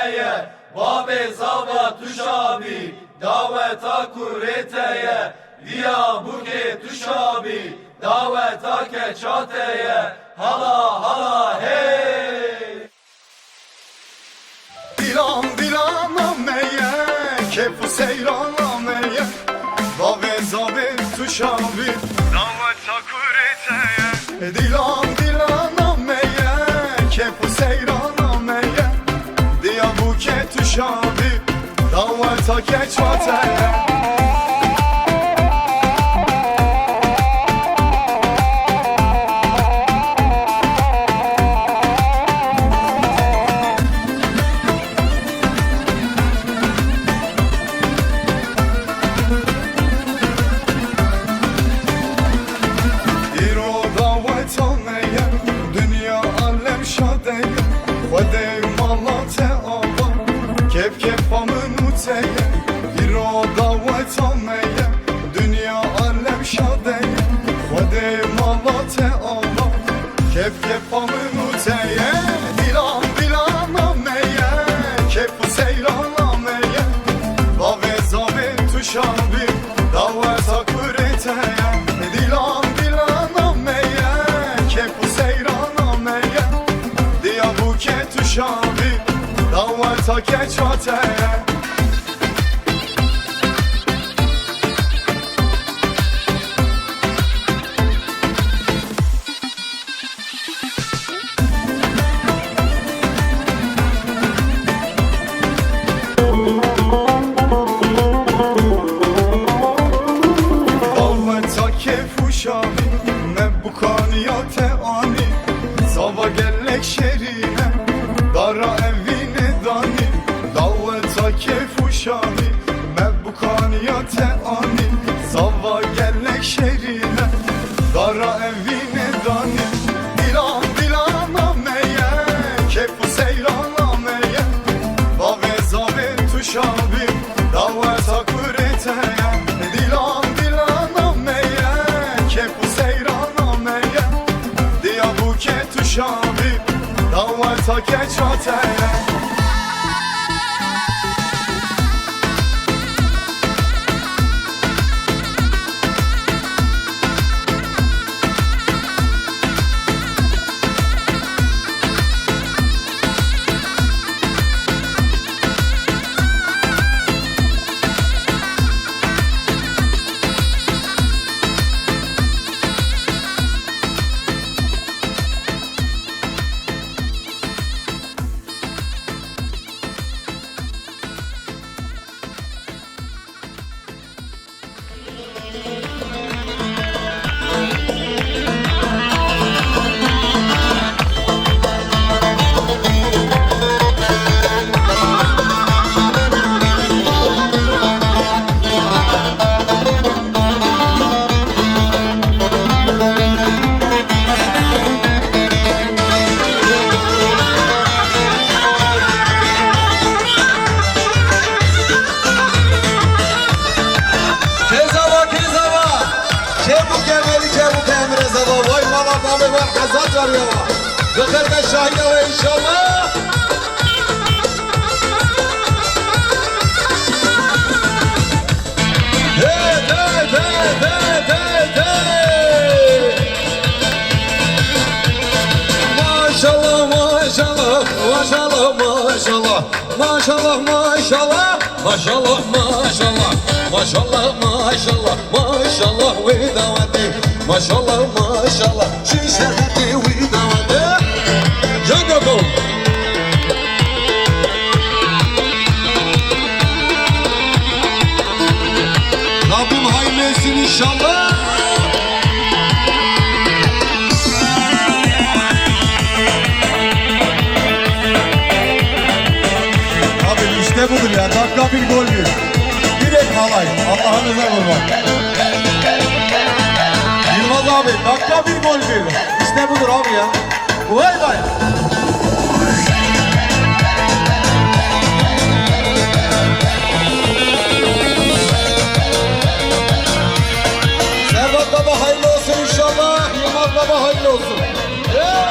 eteye, babe zava tuşabi, daveta kureteye, liya buke tuşabi, daveta keçateye, hala hala hey. Dilan dilan ameye, kefu seyran ameye, babe zave tuşabi, daveta kureteye, dilan dilan ameye, kefu seyran ameye, diya buke tuşabi, daveta keçateye. Kef kef amın uteye, iro davet almeye, dünya alem şadeye, Xwedê mala te ava, kef kef amın uteye, dilan dilan ameye, kefu seyran ameye, bave zave tuşabi, daveta kureteye, dilan dilan ameye, kefu seyran ameye, diya buke tuşabi, daveta keçateye. Daveta kefuşabi, mebbukaniyate ani, zava gellek şerine, dara evine dani, daveta kefuşabi, mebbukaniyate ani, zava gellek şerine, dara evine dani, dilan dilan ameye, kefu seyran ameye, bave zave tuşabi, daveta kureteye, dilan dilan ameye, kefu seyran ameye, diya buke tuşabi, daveta keçateye. Zıkırda şahine ve inşallah. Hey hey hey hey hey hey. Maşallah maşallah maşallah maşallah maşallah maşallah maşallah maşallah maşallah maşallah maşallah ve davati maşallah maşallah şişehati ve davati canım. Rabbim hayırlı etsin inşallah. Abi işte budur ya, dakika bir gol bir. Direkt halay, Allah'ınıza kurban. Yılmaz abi, dakika bir gol bir. İşte budur abi ya. Vay vay. Serhat baba hayırlı olsun inşallah. Yılmaz baba hayırlı olsun. Hey!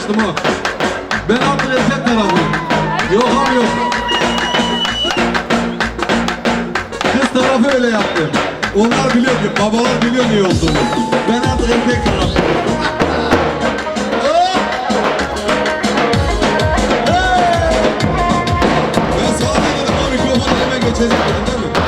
açtım ha. Ben artık erkek tarafıyım. Yok abi yok. Kız tarafı öyle yaptı. Onlar biliyor ki, babalar biliyor niye olduğunu. Ben artık erkek tarafıyım. Ben sana dedim ha, mikrofonu hemen geçecek dedim değil mi?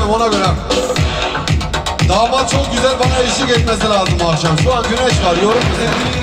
efendim ona göre. Damat çok güzel bana eşlik etmesi lazım akşam. Şu an güneş var yorum bize.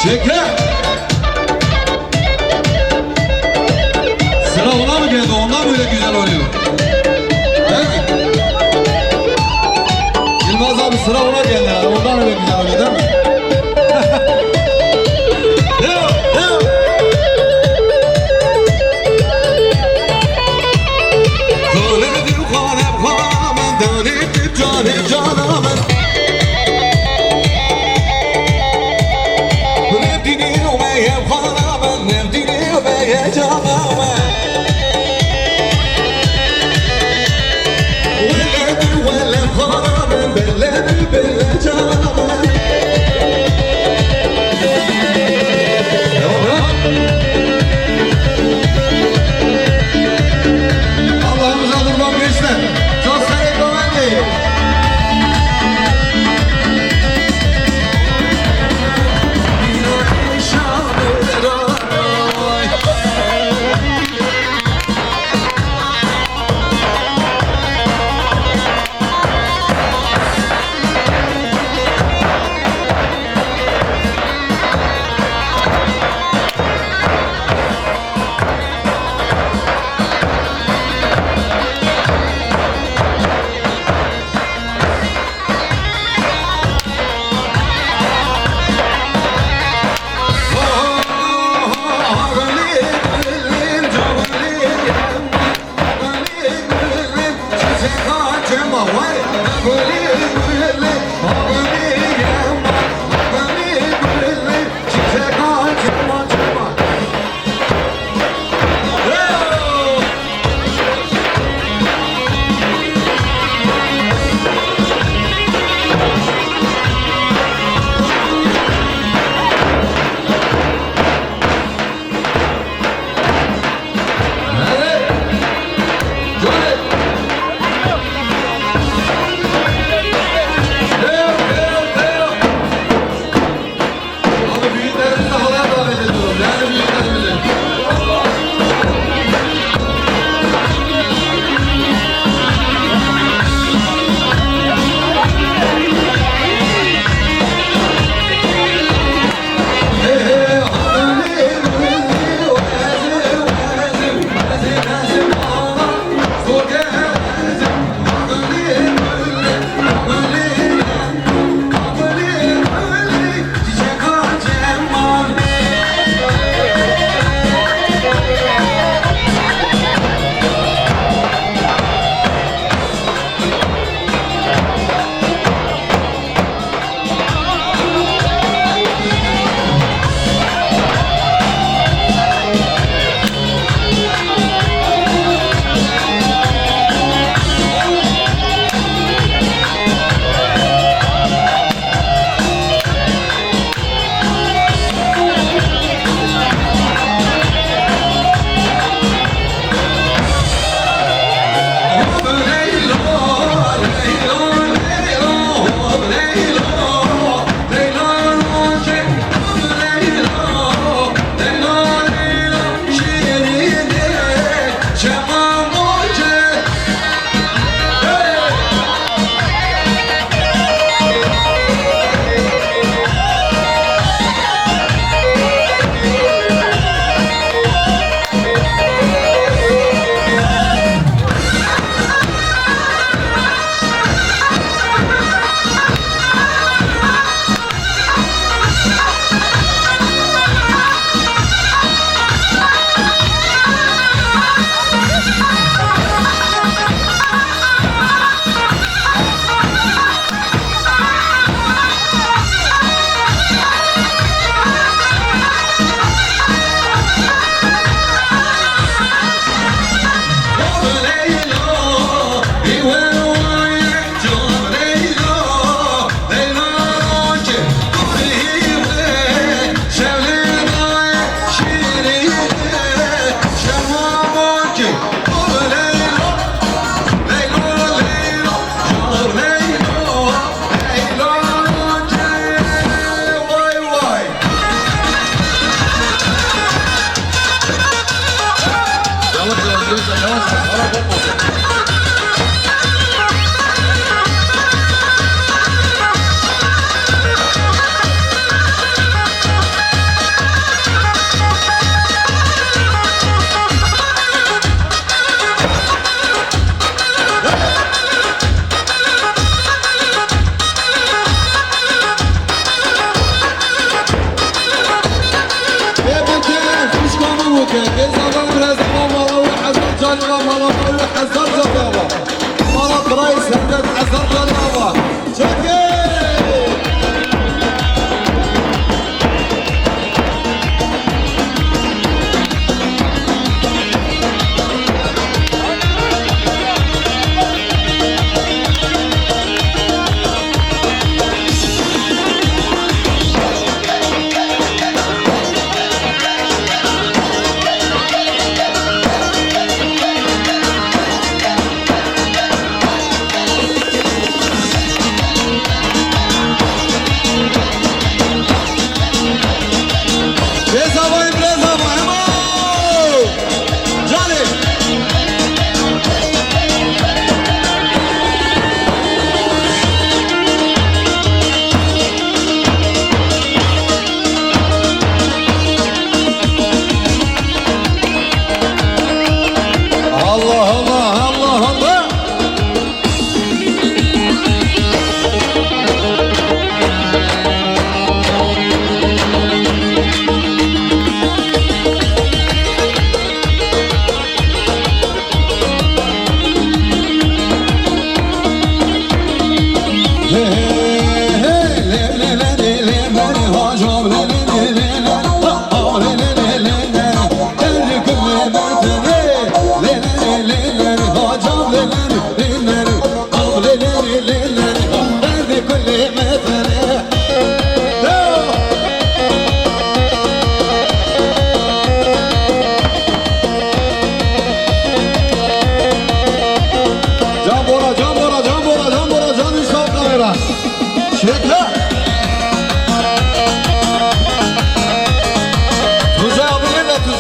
Şeker. Sıra ona mı geldi? Ondan böyle güzel oluyor. He? Yılmaz abi sıra ona geldi. Yani. Ondan öyle güzel oluyor değil mi? Bella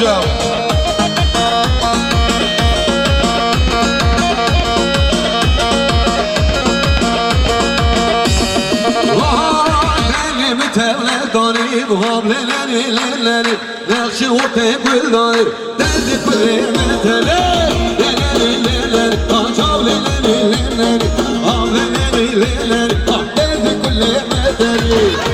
olacak. تولداني بغابلني لني نخشي وقتي كل داري تنزي كل مثلي لني لني أجابلني لني أغلني لني تنزي كل مثلي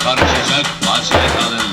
Karışacak Hasret Hanım.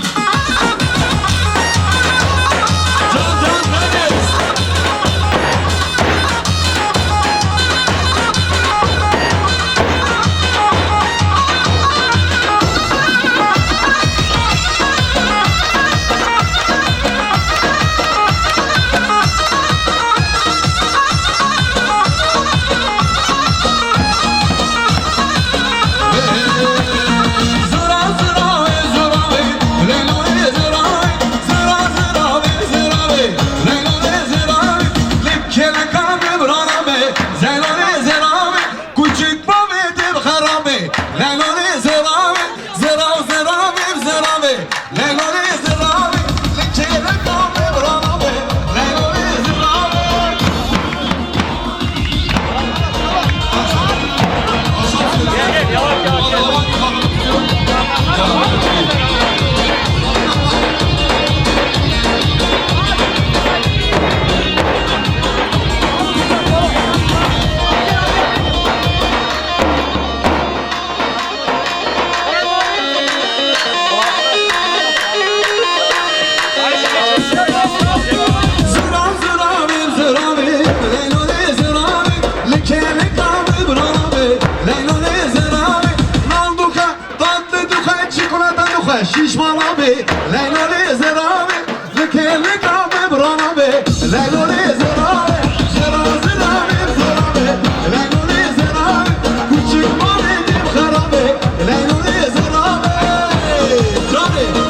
شیشمان آبی لیلولی زرابی لکلی کابی برانابی لیلولی زرابی زرا زرابی زرابی لیلولی زرابی کوچیک مالی دیم خرابی لیلولی زرابی جانی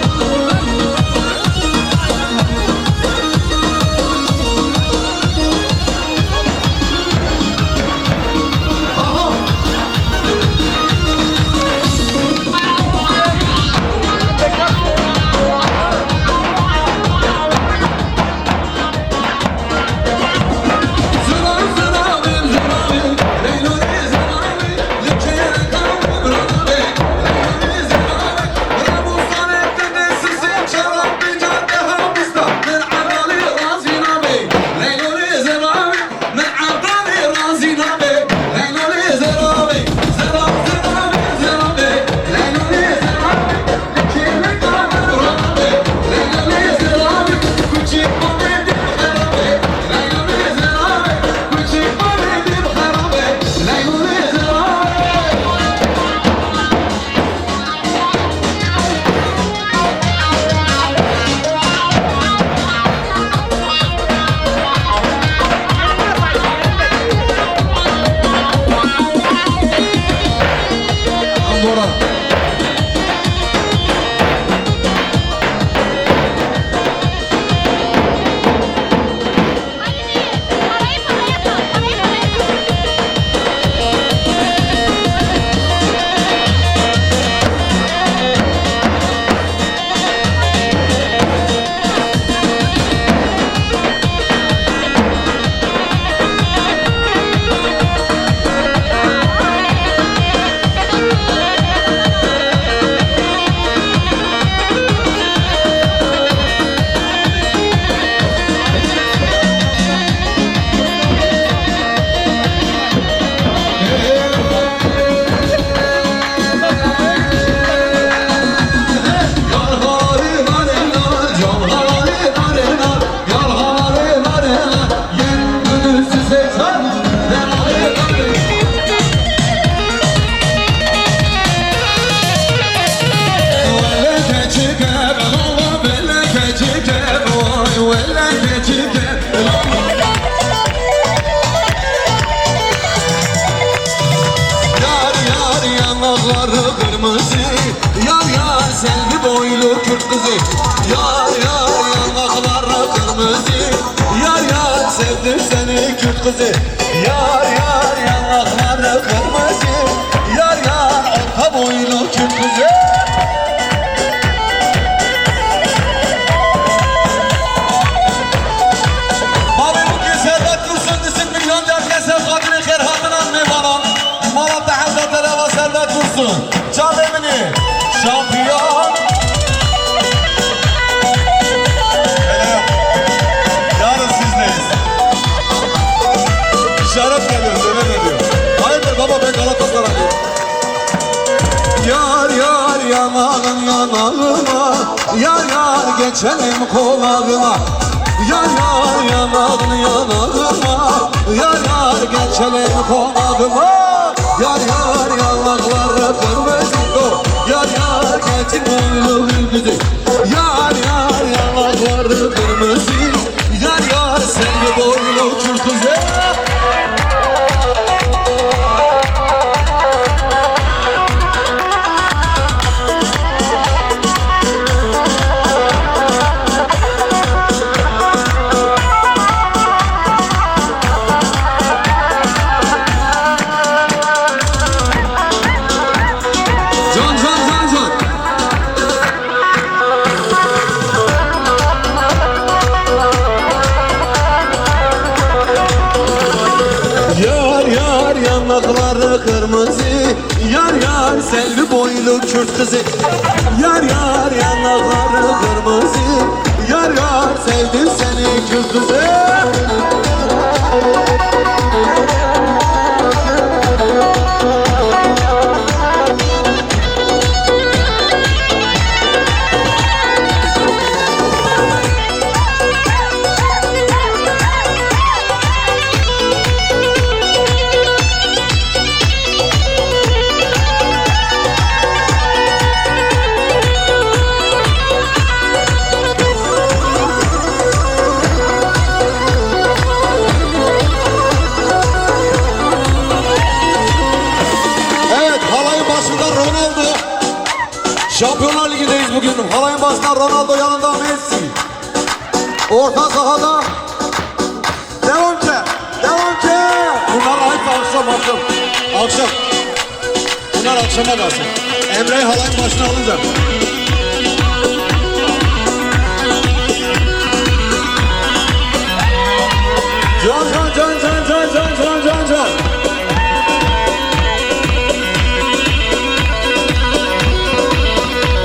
boylu Kürt kızı. Yar yar yanakları kırmızı. Yar yar sevdim seni Kürt kızı. Yar yar yanakları kırmızı. Yar yar orta boylu Kürt kızı. Çalemini şampiyon. Hele yok. Yarın sizdeyiz. İşaret geliyor, söyleme diyor. Hayırdır baba, ben Galatasaraylıyım. Yar yar yanağın yanağıma, yar yar geçelim kolağıma. Yar yar yanağın yanağıma, yar yar geçelim kolağıma. Yar yar yanakları kırmızı. Yar yar geçin boylu güzü. Yar yar yanakları kırmızı. Yar yar sevgi boylu Kürt kızı. Yanakları kırmızı, yar yar selvi boylu Kürt kızı. Yar yar yanakları kırmızı, yar yar sevdim seni Kürt kızı. Şampiyonlar Ligi'ndeyiz bugün. Halayın başında Ronaldo, yanında Messi. Orta sahada devam ki. Bunlar ayıp akşam. Bunlar akşama kalsın. Emre'yi halayın başına alacağım. Can.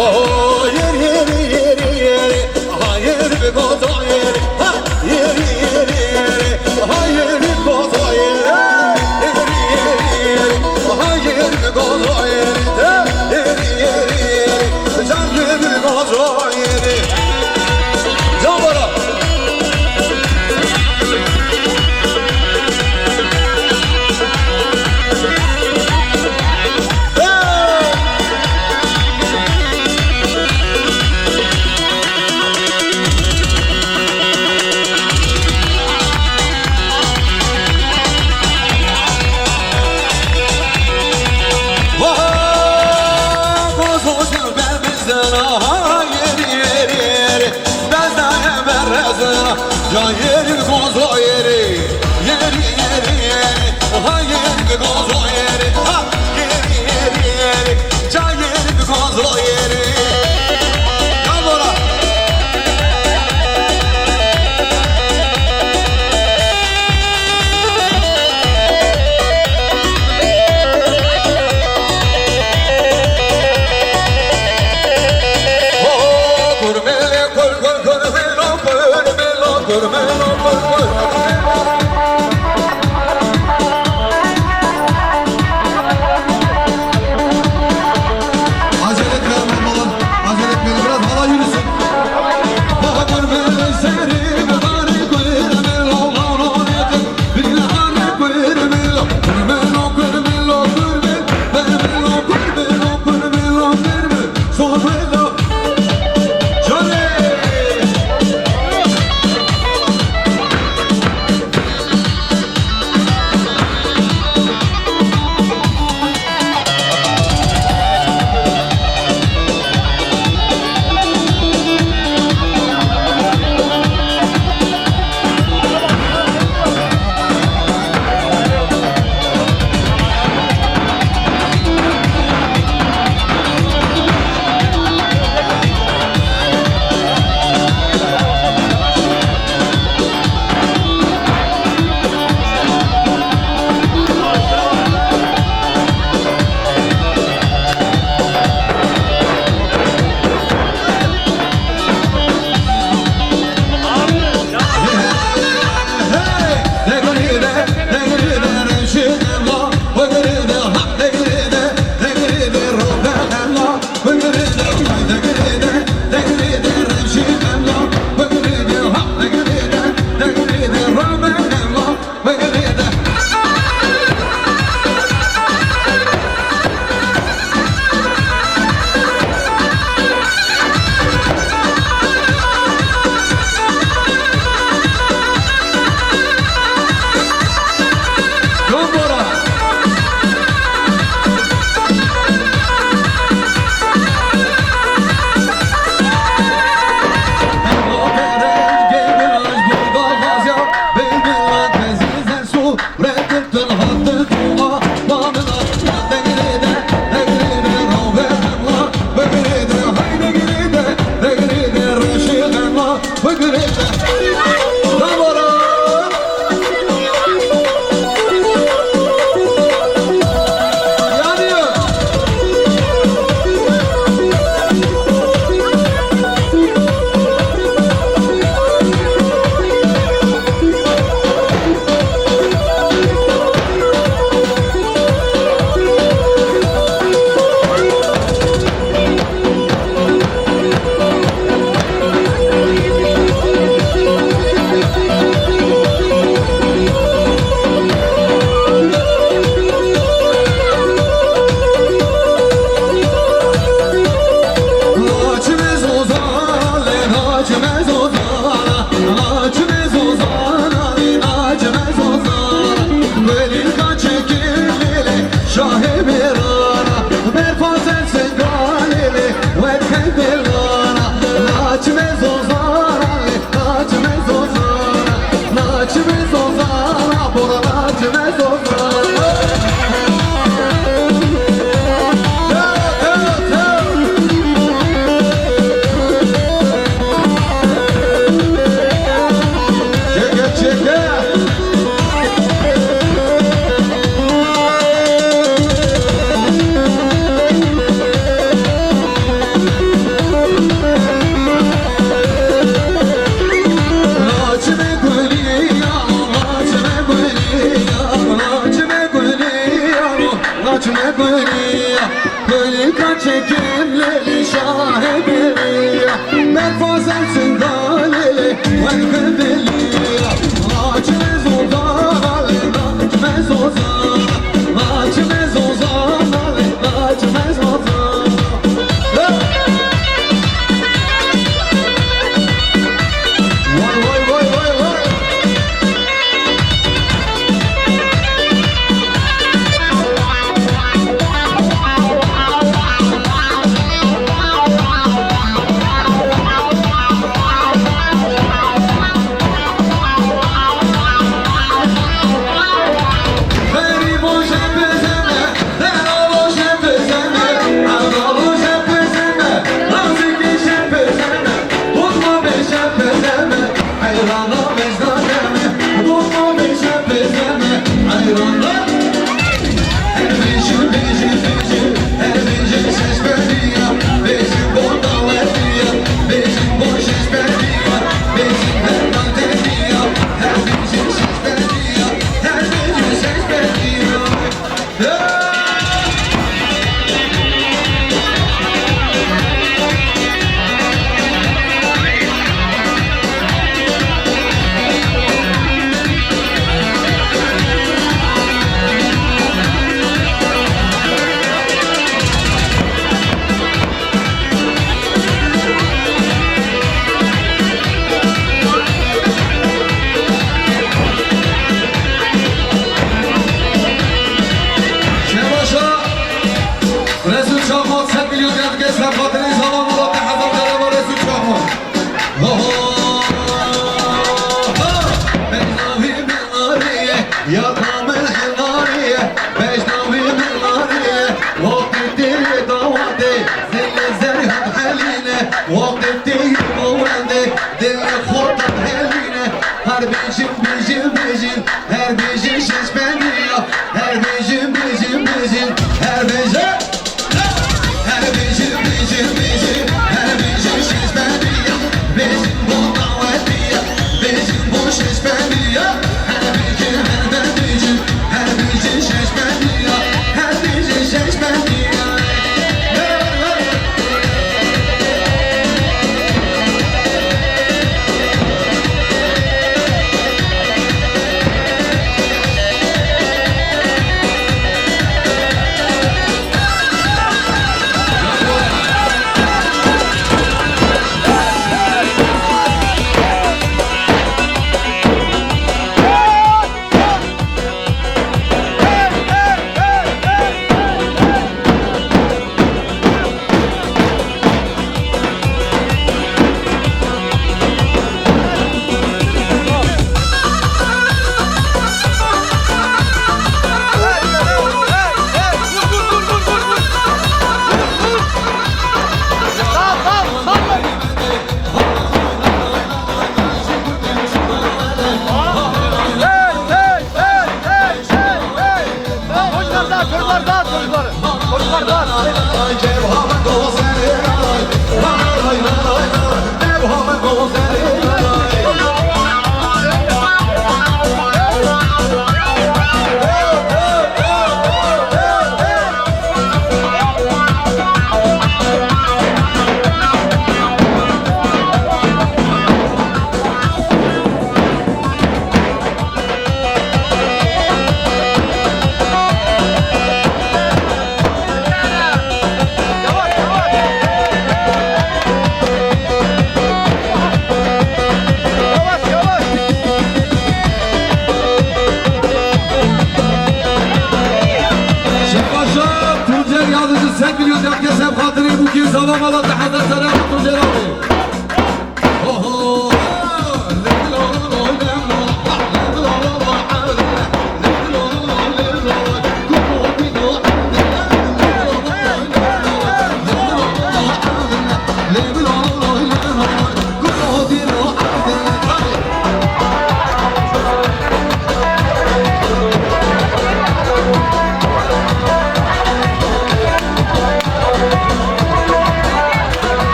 Oh yeri, aha yeri bozo yeri, ha yeri, aha yeri bozo yeri, aha yeri bozo yeri, yeri, can yeri bozo yeri, can bana. Can yeri gozo yeri, ha yeri gozo yeri, ha yeri, can yeri gozo yeri. Can bora. Oh, kurmele, acele etmeyelim babalar, acele etmeyelim, biraz hala yürüsün. Baba kurmele seni, bari kurmelo, فازم سندالي والكبلي غاج مزوزا غاج مزوزا غاج مزوزا غاج مزوزا واي واي واي واي واي يا كامل حنارية بجنبي من نارية وقت الدنيا دوادي زل زرهم حلينة وقت الدنيا موندي دل خطط حلينة هر بيجن بيجن بيجن هر بيجن شش بنية هر بيجن بيجن بيجن هر بيجن هر بيجن بيجن بيجن هر بيجن شش بنية بيجن بو دوادية بيجن بو شش بنية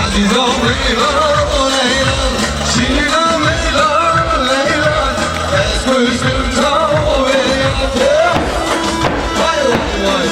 Azizam Leyla Leyla Şirinam Leyla Leyla Ez kuştum çavu Leyla Vay vay vay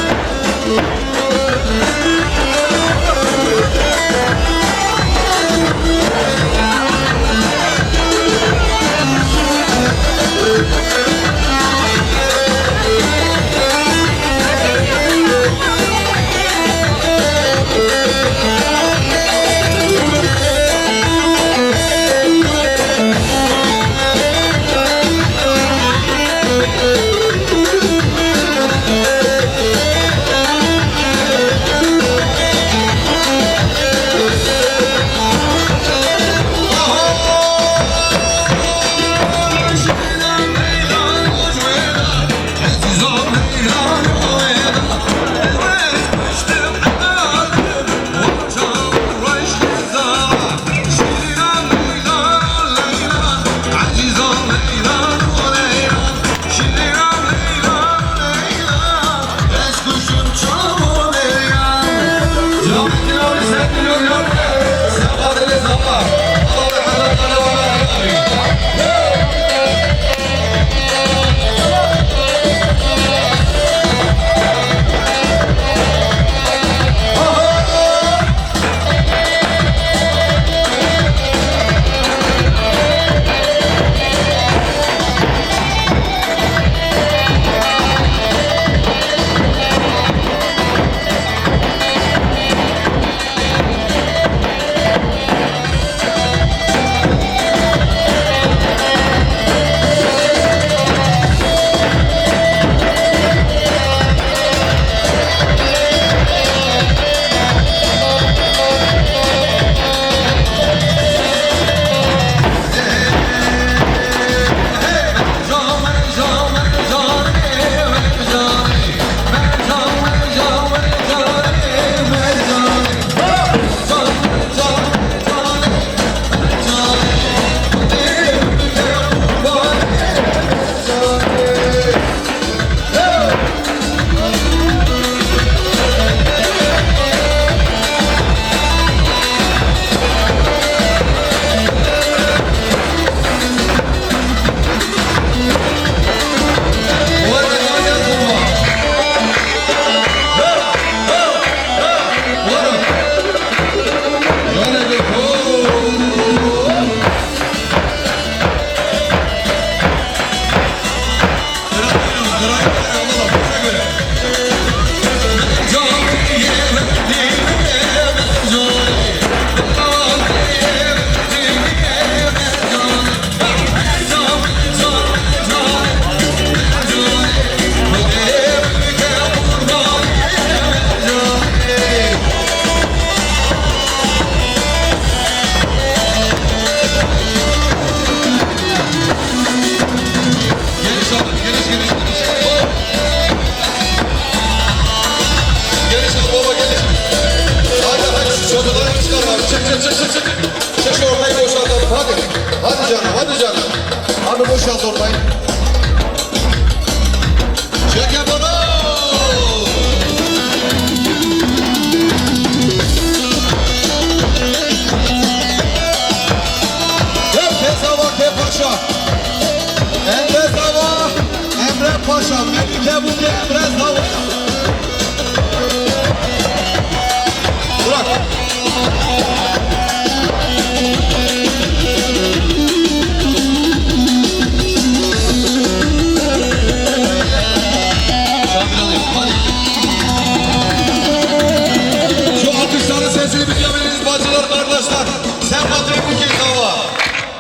Hadi canım. Hadi boşalt orayı. Çek bunu. Emre Paşa. Emre Paşa. Melike Buke Emre Zava. Bırak. Sesini bilebiliriz bacılar, kardeşler. Sen Patrick Buket Zava.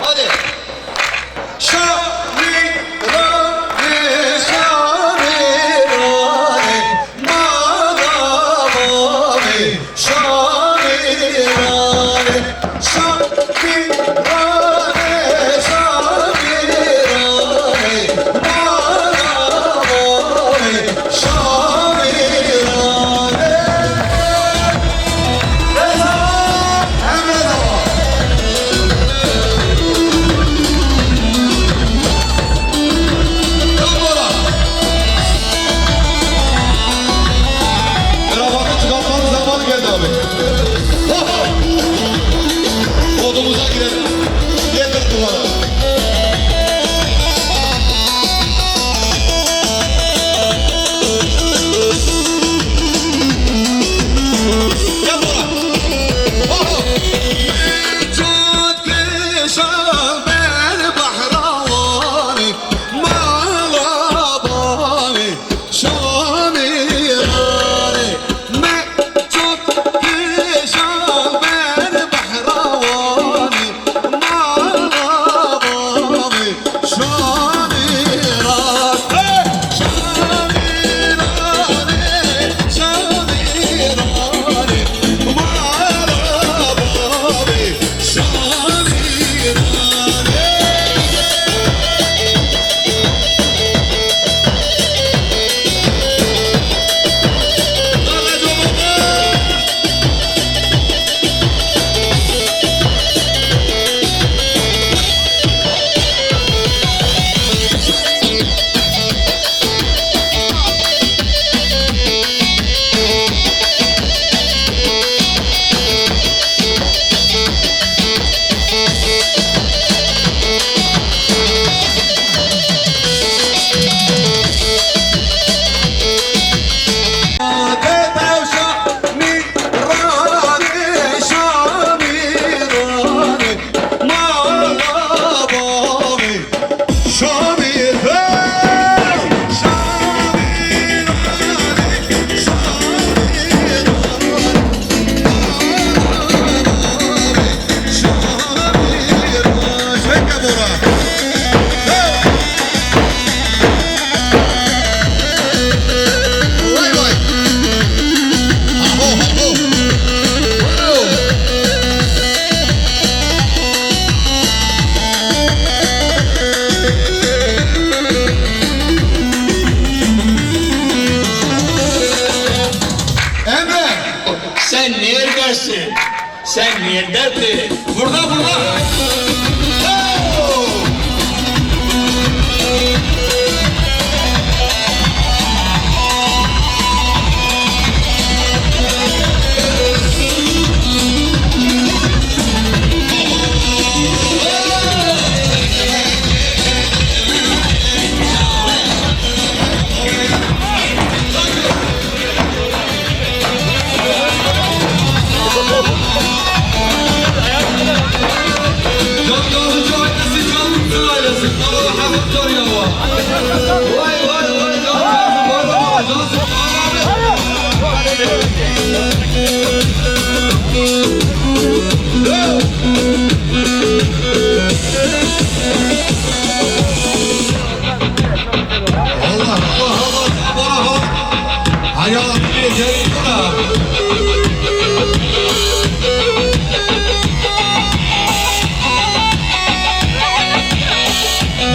Hadi. Şami, Rami, Şami, Rami, Madamami, Şami, Rami, Şami, Rami, Şami, Rami, Madamami, Şami, Rami. Etti. Burada.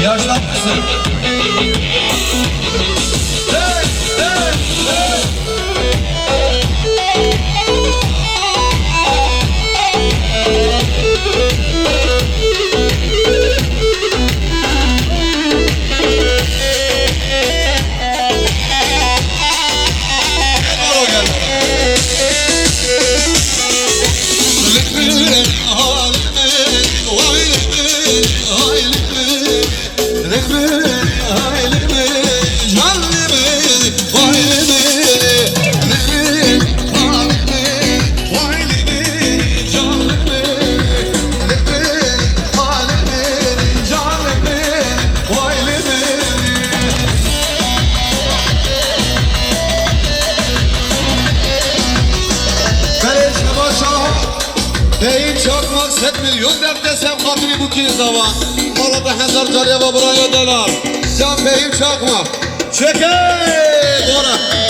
Yaşlanmışsın. Beyim çakmak 7 milyon dert desem katili bu ki zaman. Malada hazar carıya buraya deler. Can beyim çakmak. Çekey! Bora!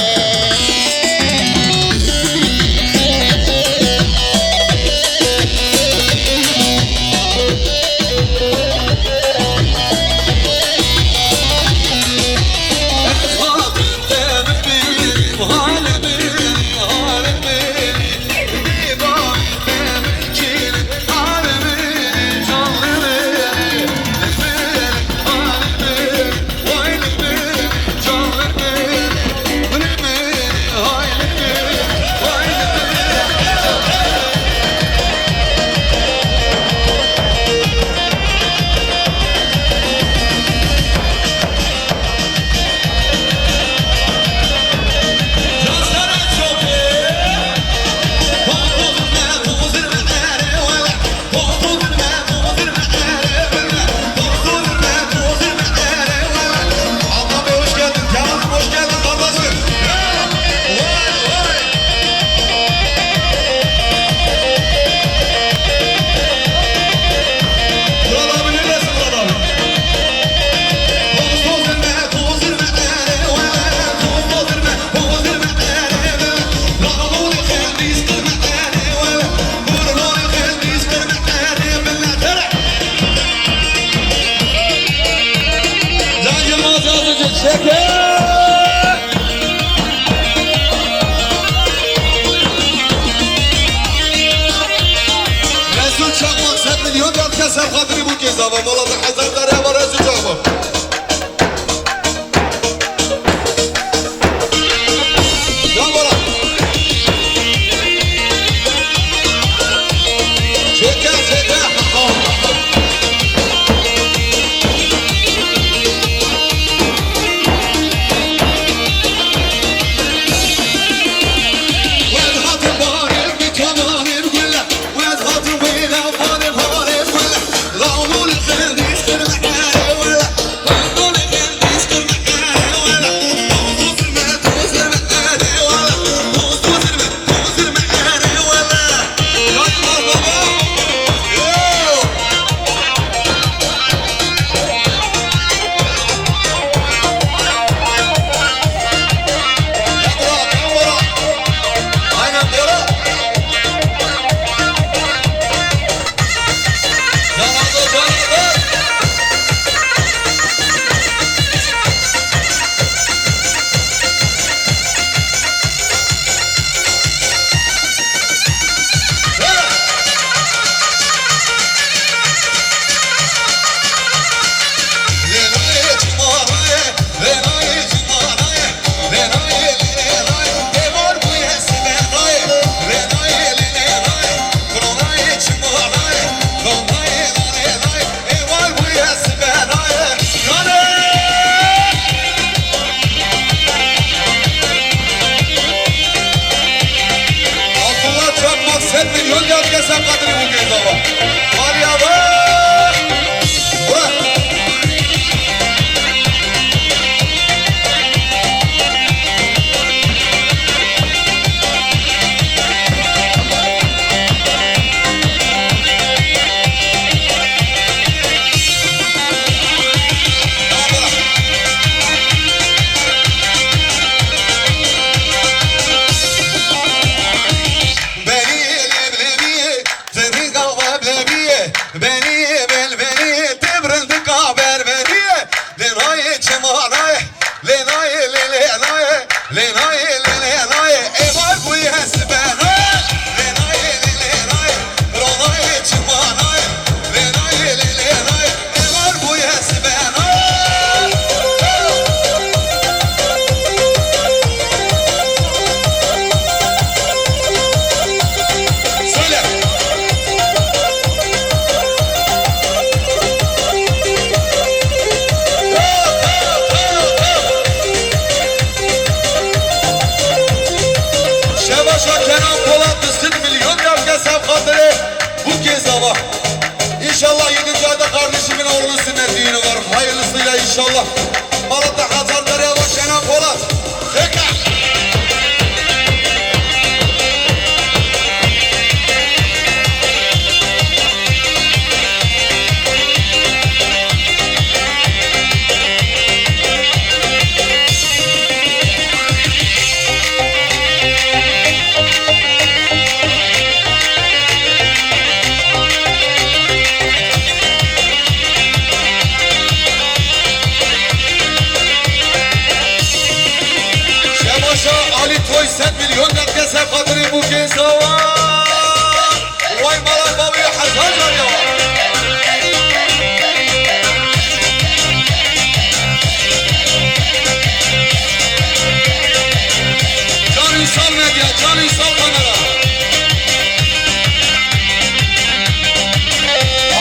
Resul çakmak 7 milyon dert keser kadri bu kez ama malada hazar darya var Resul çakmak. Can bana. Çeker. Where's hot and wet out for the heart and will. Long will it baba. İnşallah 7. ayda kardeşimin oğlunun sünnet düğünü var. Hayırlısıyla inşallah. Malatya Hazar Derya ve Şenan Polat. Tekrar. Ali Toy sen milyon derke sefadını bu kez hava. Vay malan babaya hazar var ya. Can İnsal Medya, Can İnsal Kamera.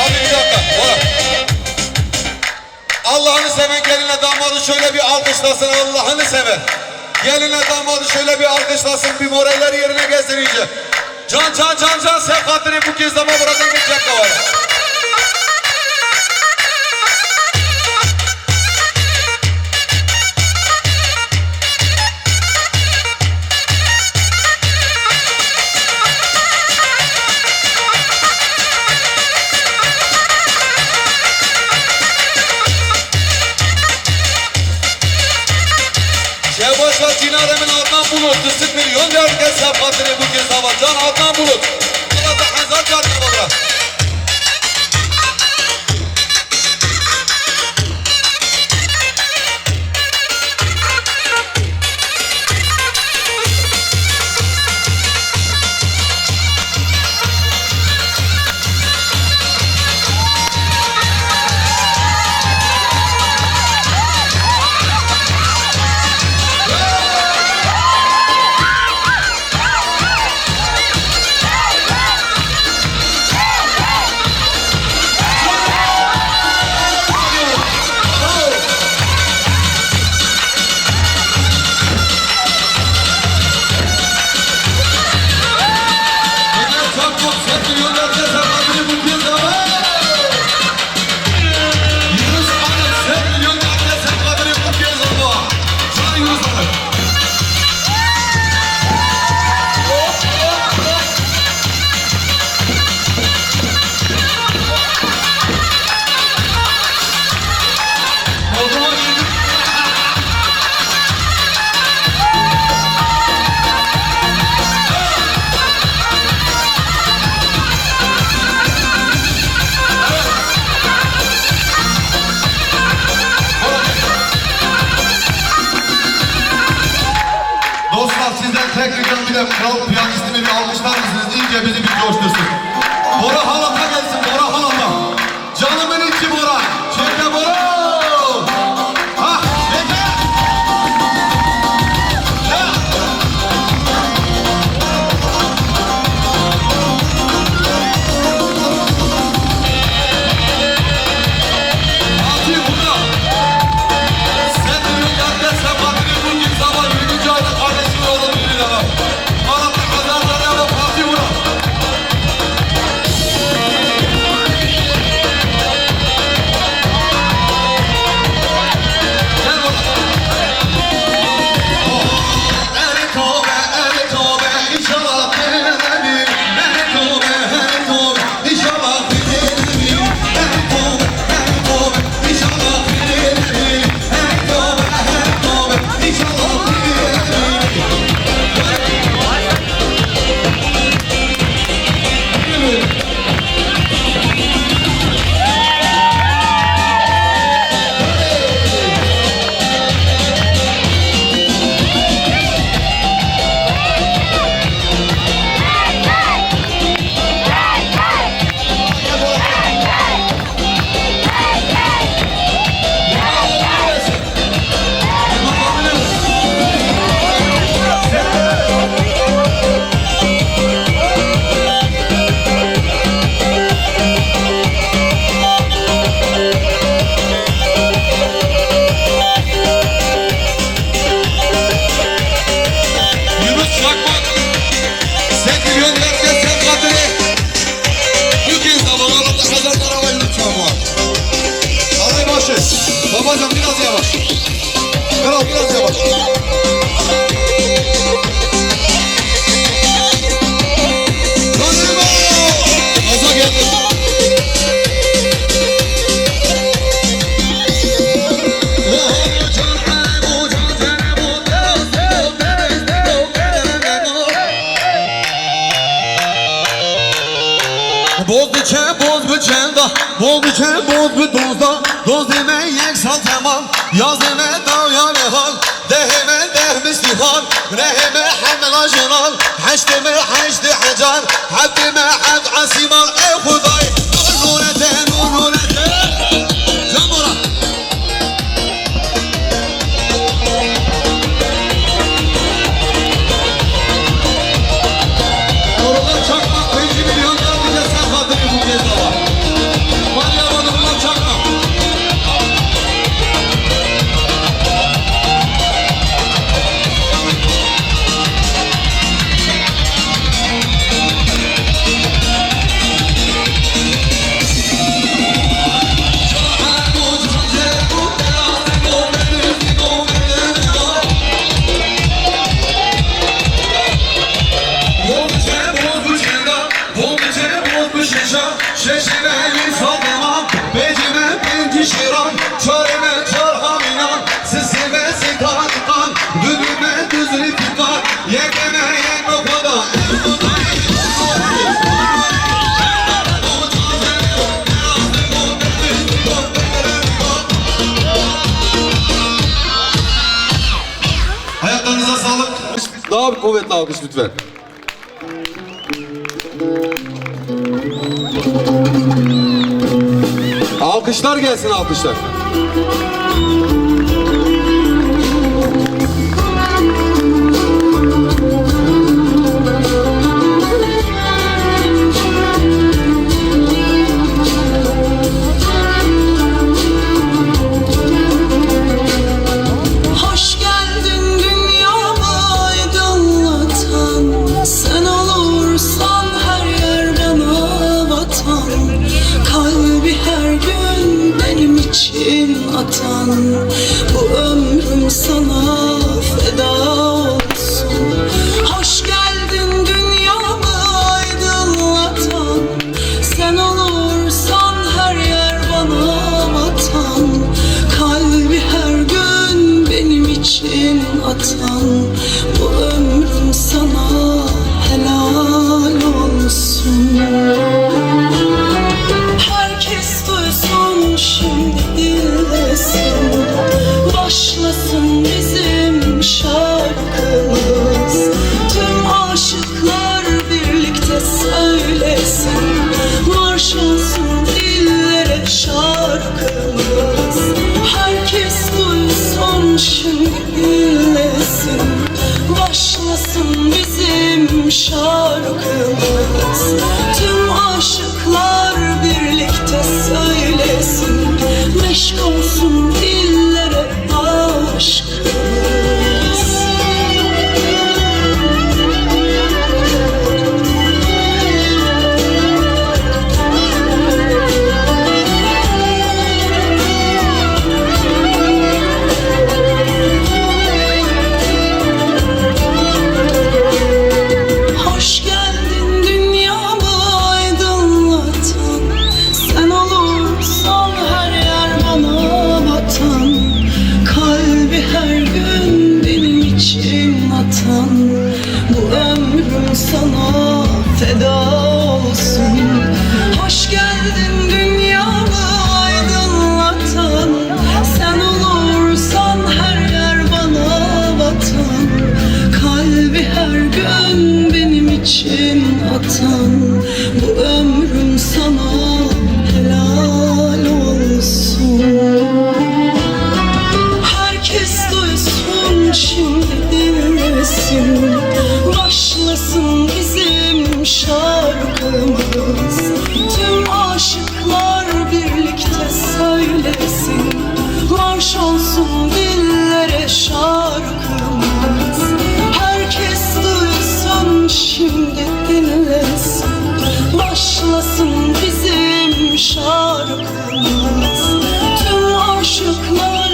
Abi bir dakika, bak. Allah'ını seven gelinle damadı şöyle bir alkışlasın, Allah'ını seven. Gelinle damadı şöyle bir alkışlasın, bir moralleri yerine gelsin iyice. Can Sefkat'ını bu kez dama buradan geçecek kavaya. Şevbaşlar Cinaremin Adnan Bulut, Dısık milyon derken Sefkat'ını bu kez hava. Can Adnan Bulut. Malatya Hazar Derya baba. Dostlar sizden tek ricam bir de kral piyanistini bir alkışlar mısınız? İyice bizi bir coştursun. Bora Halat'a gelsin, Bora Halat'a. Canımın içi Bora. Çeke Bora. Hah, çeke. Ya. Fatih burada. Sen de yok, sen bakın bu gibi zaman 7. ayda kardeşim oğlum bir lira. Malatya Babacan biraz yavaş. Kral biraz yavaş. Tanrıma! Gaza geldi. Boz biçen, boz biçen da, boz biçen, boz bir dozda, doz deme yeksal tamam, yaz deme davya lehal, deheme dehmistihal, reheme hamel ajral, haş deme haş de hacar, hab deme hab asimal, ey Huday, nur nurete, nur nurete, Zamora. Oralar çakmak, 5 milyonlar bir de sen hatırı bu kez daha. Var ya bana bunlar çakmak. Şeşireli sademam, becime binti şiran, çöreme çarhaminan, sisime sikan, düdüme düzlü fikar, yekeme yek o kadar. Ayaklarınıza sağlık. Daha bir kuvvetli alkış lütfen. Alkışlar gelsin, alkışlar. Hoş geldin dünyama aydınlatan, sen olursan her yer bana vatan, kalbi her gün benim için atan, bu ömrüm sana feda olsun. Hoş geldin dünyama aydınlatan, sen olursan her yer bana vatan, kalbi her gün benim için atan, bu ömrüm sana helal olsun. Herkes duysun şimdi dinlesin, başlasın bizim şarkımız, tüm aşıklar birlikte söylesin, marş olsun dillere şarkımız. Herkes duysun şimdi dinlesin, başlasın bizim şarkımız, tüm aşıklar birlikte söylesin, meşk olsun dillere aşkımız. Hoş geldin dünyama aydınlatan, sen olursan her yer bana vatan, kalbi her gün benim için atan, bu ömrüm sana feda olsun. Hoş geldin dünyama aydınlatan, sen olursan her yer bana vatan, kalbi her gün benim için atan, bu ömrüm sana helal olsun. Herkes duysun şimdi dinlesin, başlasın bizim şarkımız, tüm aşıklar birlikte söylesin, marş olsun dillere şarkımız. Herkes duysun şimdi dinlesin, başlasın bizim şarkımız, tüm aşıklar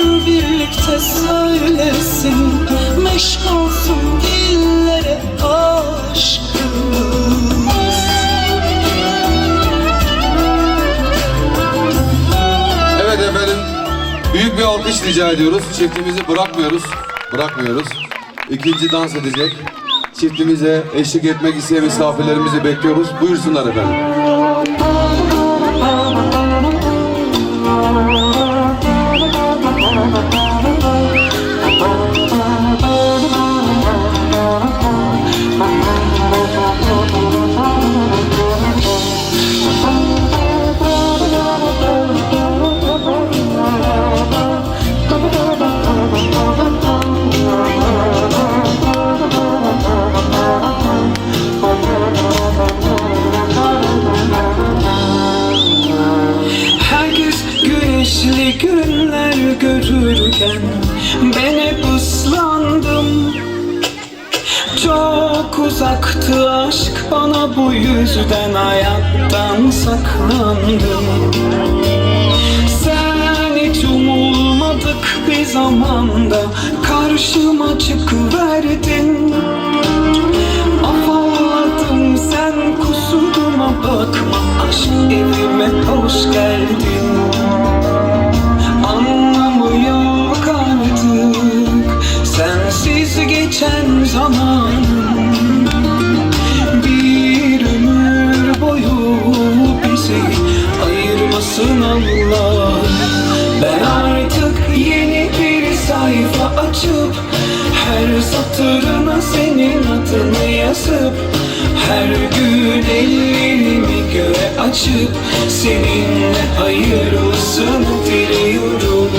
dinlesin, meşk olsun dillere aşkımız. Evet efendim, büyük bir alkış rica ediyoruz. Çiftimizi bırakmıyoruz. İkinci dans edecek. Çiftimize eşlik etmek isteyen misafirlerimizi bekliyoruz. Buyursunlar efendim. Herkes güneşli günler görürken ben hep ıslandım. Çok uzaktı aşk, bana bu yüzden hayattan saklandım. Sen hiç umulmadık bir zamanda karşıma çıkıverdin. Afalladım, sen kusuruma bakma, aşk evime hoş geldin. Anlamı yok artık sensiz geçen zamanım. Bir ömür boyu bizi ayırmasın Allah. Ben artık yeni bir sayfa açıp her satırına senin adını yazıp her gün ellerimi göğe açıp seninle hayırlısını diliyorum.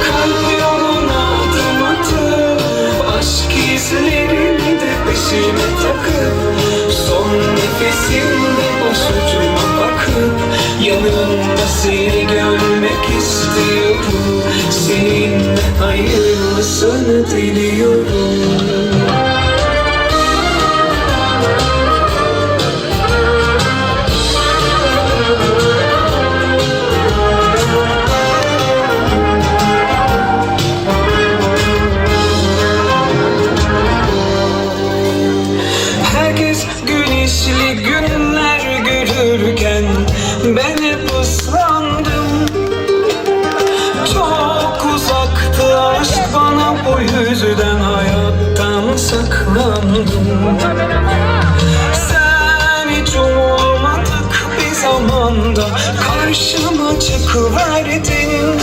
Kalp yoluna adım atıp aşk izlerimi de peşime takıp son nefesimde başucuma bakıp yanımda seni görmek istiyorum. Seninle hayırlısını diliyorum. Herkes güneşli günler görürken ben hep ıslandım. Çok uzaktı aşk, bana bu yüzden hayattan saklandım. Sen hiç umulmadık bir zamanda karşıma çıkıverdin.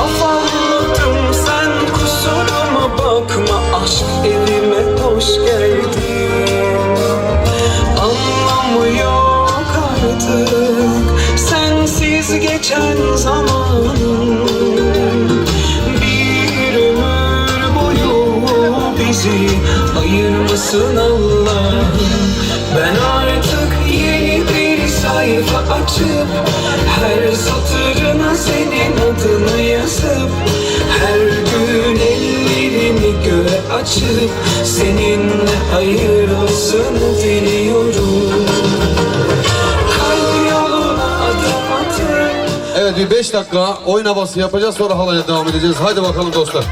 Afalladım, sen kusuruma bakma, aşk evime hoş geldin. Anlamı yok artık sensiz geçen zamanım. Bir ömür boyu bizi ayırmasın Allah. Ben artık yeni bir sayfa açıp her satırına senin adını yazıp her gün ellerimi göğe açıp seninle hayırlısını diliyorum. Kalp yoluna adım atıp. Evet, bir 5 dakika oyun havası yapacağız, sonra halaya devam edeceğiz. Haydi bakalım dostlar.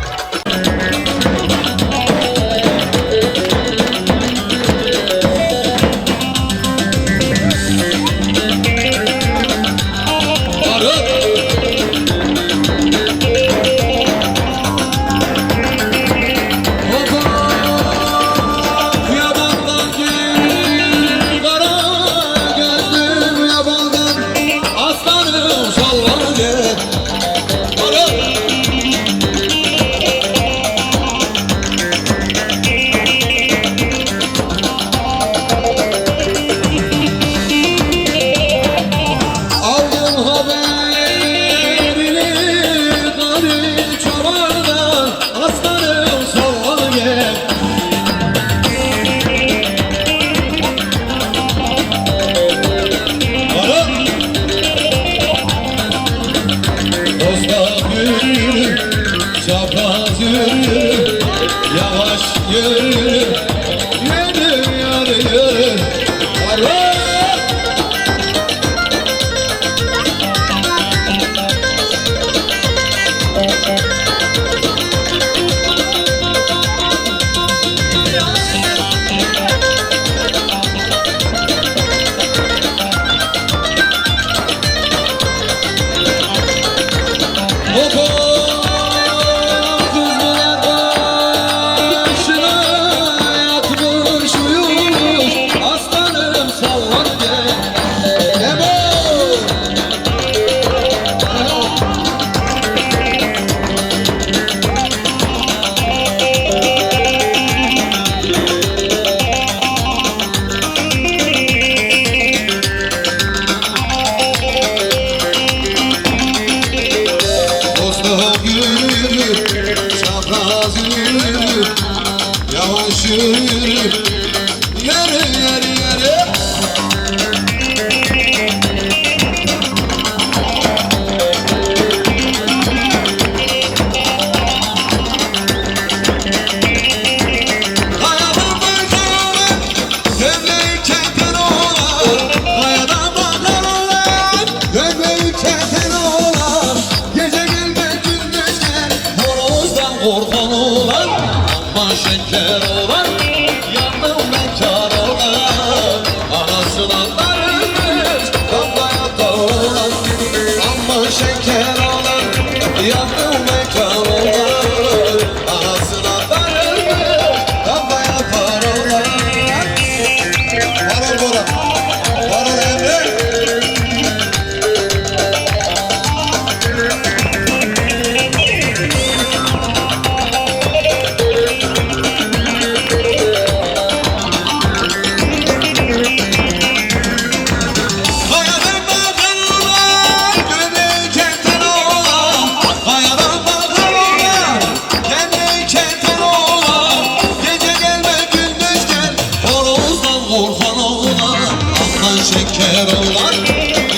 bekar oğlan,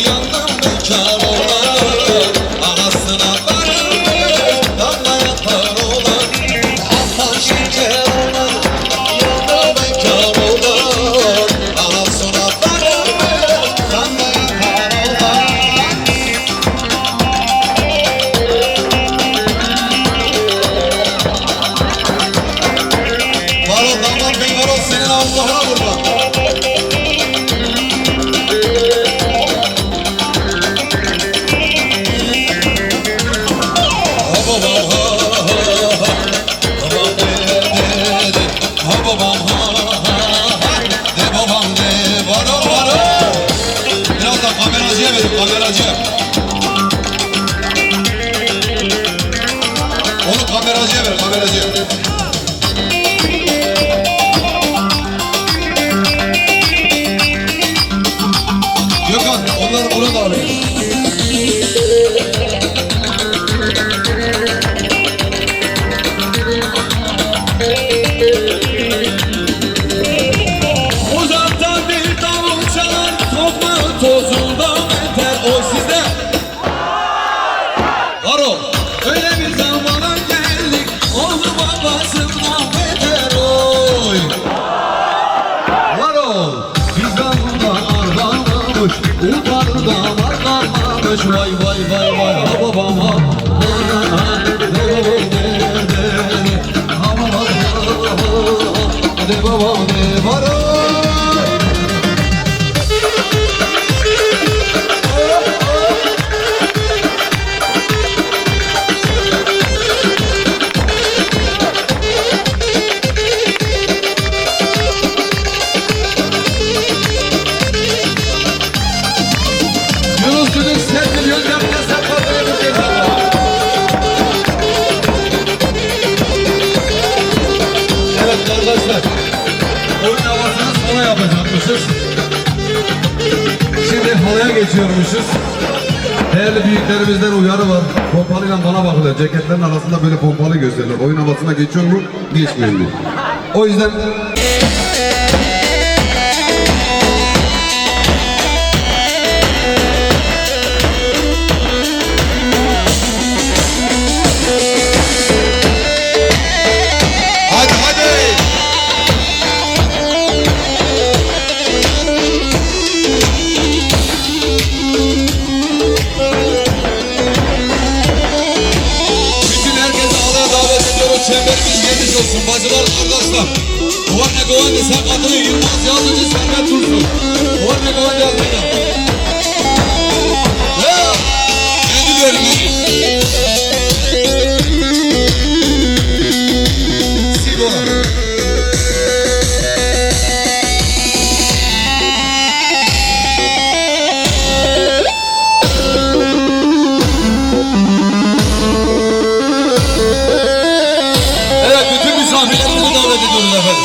yandım bekar oğlan. Anasına darılır, damla yapar oğlan. Aman şeker oğlan, yandım bekar oğlan. Anasına darılır, damla yapar oğlan. Varol damat bey varol, senin Allah'ına kurban. Biraz da kameracıya verin, kameracıya. Onu kameracıya ver, kameracıya. Gökhan, onları burada alayım. Uzaktan bir davul çalar, toprağın tozundan beter. O sizde. Varol. Öyle bir zamana geldik, oldu babasından beter oy. Varol. Bizden buradan arlanmamış, utanırdan arlanmamış. Vay vay vay vay, ha babam ha. De babam de Varol. Yunus Düdük Serpil Yöntem'le Serpil'e bir kez daha. Evet kardeşler, oyun havasını sona yapacakmışız. Şimdi halaya geçiyormuşuz. Değerli büyüklerimizden uyarı var. Pompalıyla bana bakılır. Ceketlerin arasında böyle pompalı gösterirler. Oyun havasına geçiyor mu? Geçmiyor mu? O yüzden... Hadi hadi! Bütün herkesi alaya davet ediyoruz. Çemberimiz geniş olsun. Bacılar, kardeşler. Kuvarne Govandi sen katılın. Yılmaz Yazıcı, Servet Tursun. Kuvarne Govandi yazmayın. Mendil verin, mendil. Sigara. Evet, bütün misafirlerimizi davet ediyoruz efendim.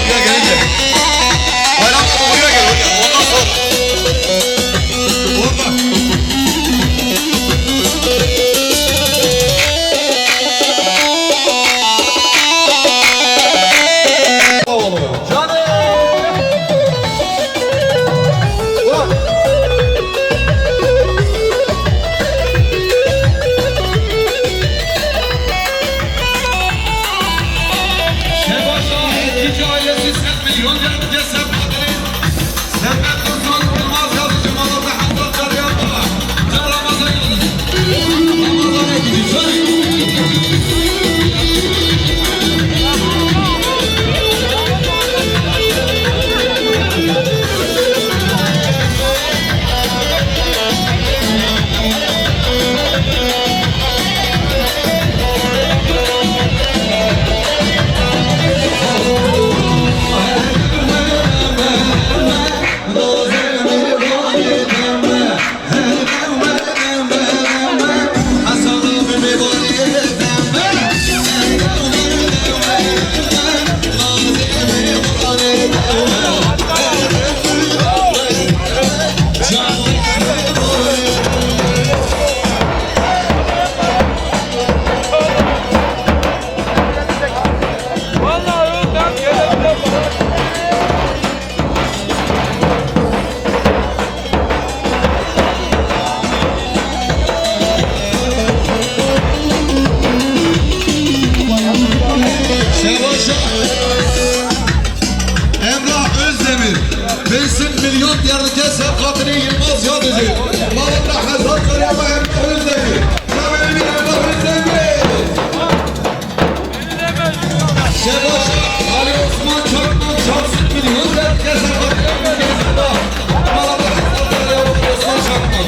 Buraya gelince. Bayram baba buraya gel oraya. Ondan sonra. Orada. Şeva Şahit Cici ailesi sen milyon yerde sen madeni. Sen ben Dursun Yılmaz yazıcı malında Hamza Çaryan baba. Can Ramazan yazıcı. Ramazan'a gideceğiz. Emrah Özdemir, Beysin Milyon Diyarlıke Sevkatini Yılmaz Yazıcı, Malında Hazar Karayama Emrah Özdemir, Sabirli Emrah Özdemir. Şebaş, Ali Osman Çakman, Çarşın Milyon Diyarlıke Sevkatini Yılmaz Yazıcı, Malında Hazar Karayama Osman Çakman.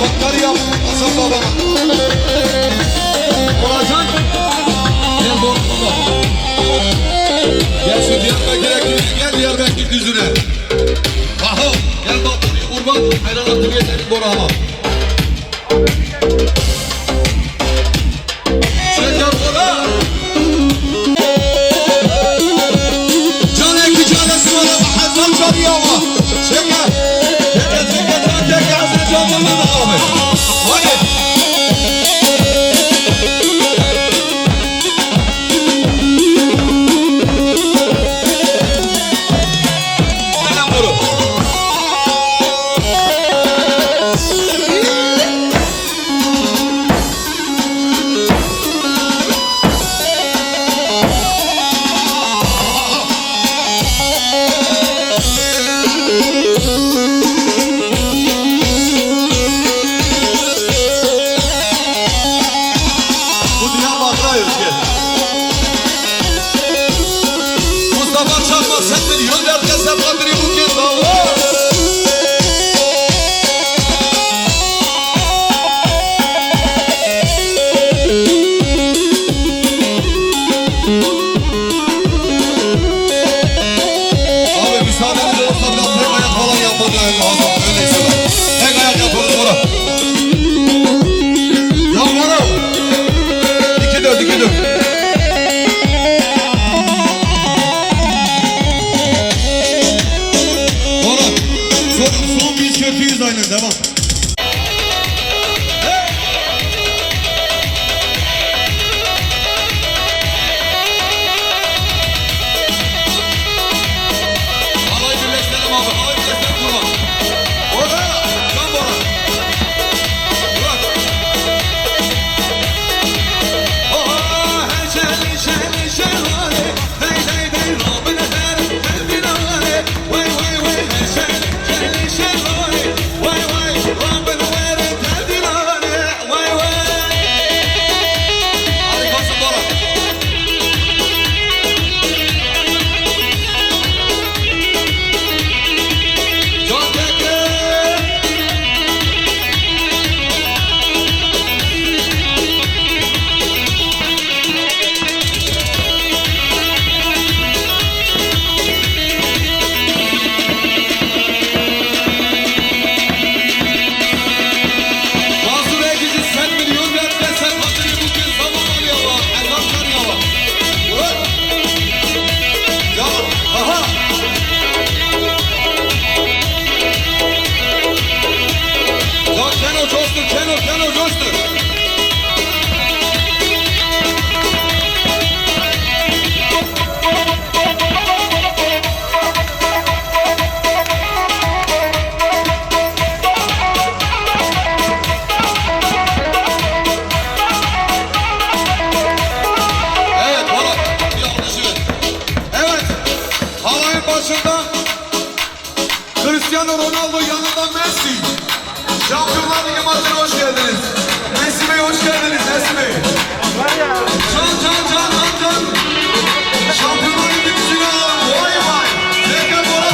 Bakları yap Hasan baba. Olacak. Gel borcuma. Gel şu Diyarbakır'a düzüne. Gel Diyarbakır düzüne. Aha. Gel bak kurban. Hayran attım yeterim Bora'ma. Şeker Bora. Can ekli canesi var ama Hasan çalıyor ama. Şeker. Şeker Hasan çalıyor abi. Hadi. Selam Bora. Bu Diyarbakır'a özgü. Mustafa Çakmak sen milyon herkes sepatını bu kez dava. Abi müsaadeniz olsa biraz tek ayak falan yapmak lazım. Öyleyse ben. Tek ayak yaparız Bora. Ya Bora. 2-4, 2-4. Bora. Son biz kötüyüz aynen. Devam. Halay birleştirelim abi. Halay birleştirelim kurban. Bora. Can Bora. Bırak. Harikasın Bora. Can Tekin. Mansur Egici sen milyon versen sen hatırı bugün zaman alıyor var. Ezan sarıyor var. Bırak. Ya aha. Ya Keno coştur Keno coştur. Evet Bora. Yanlışı ver. Evet. Halayın başında Cristiano Ronaldo yanında Messi. Şampiyonlar Ligi maçına hoş geldiniz. Messi Bey hoş geldiniz Messi Bey. Can. Şampiyonlar Ligi müziğini alalım. Vay vay. Tekrar Bora.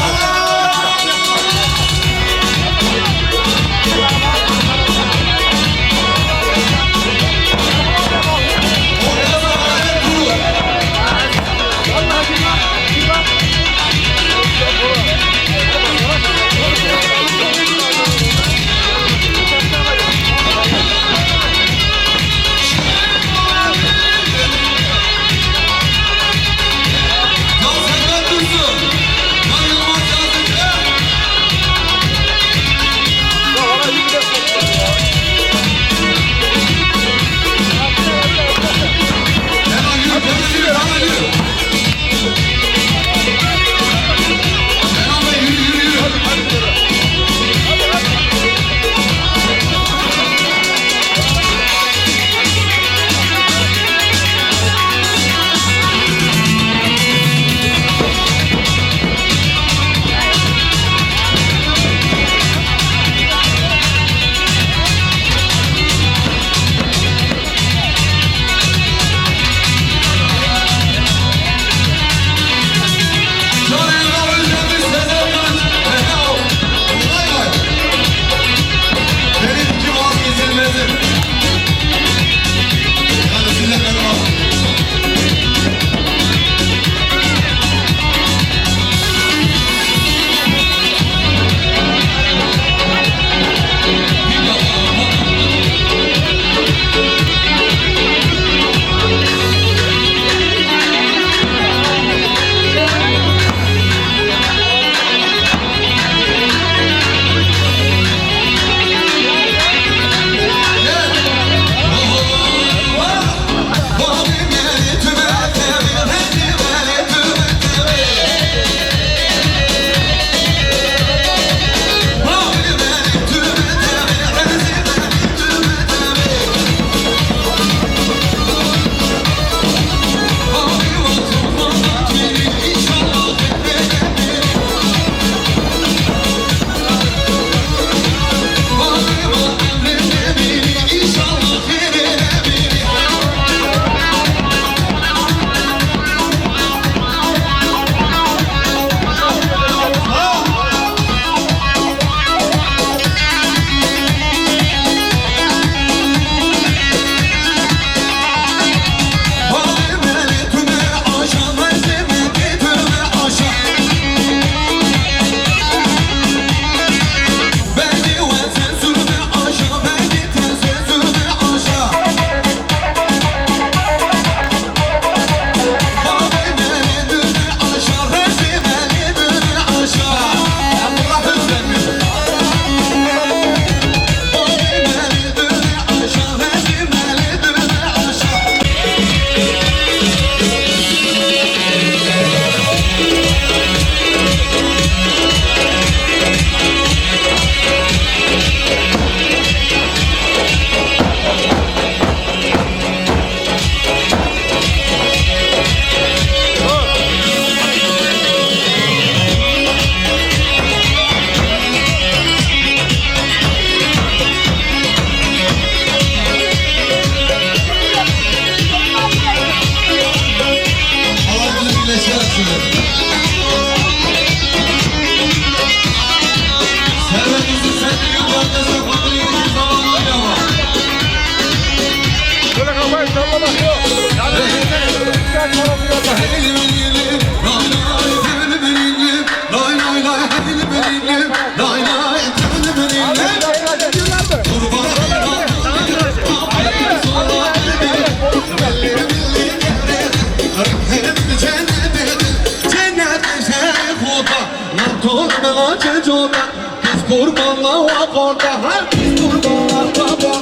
Kurbanla vakorda, biz kurbanla vakorda.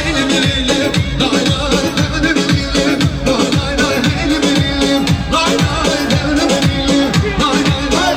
Elim elim, lay lay, elim elim, lay lay lay, elim elim, lay lay, elim elim, lay lay lay.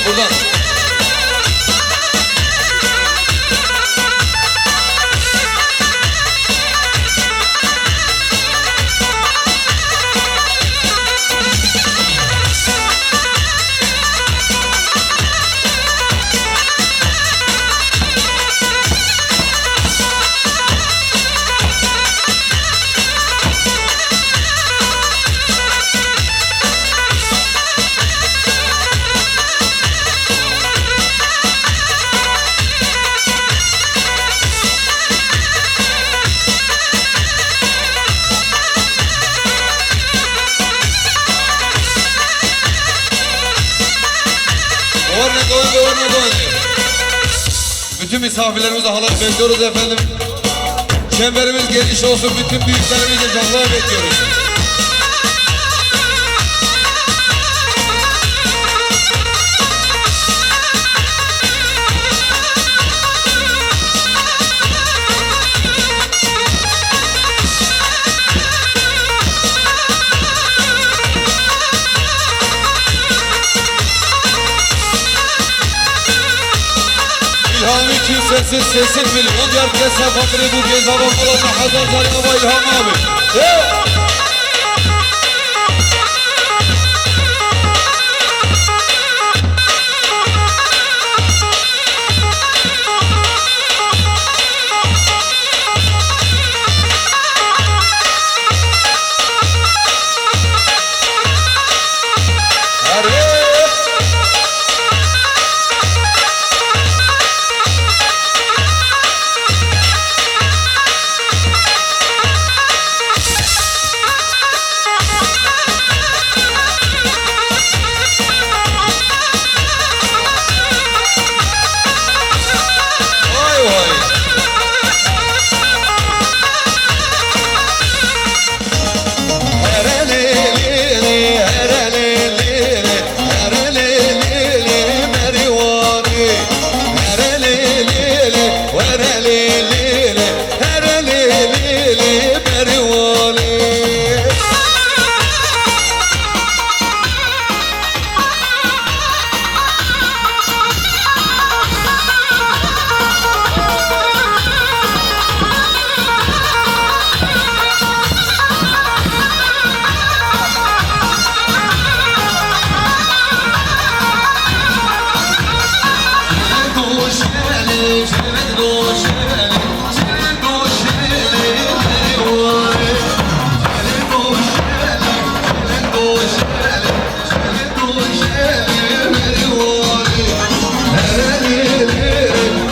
Buradan. Bütün misafirlerimizi halay bekliyoruz efendim. Çemberimiz geniş olsun, bütün büyüklerimizi canlıya bekliyoruz. İlham için sesin milyon yer kese fakri bu gez hava kulağına hazır zarıma İlham abi. Nereli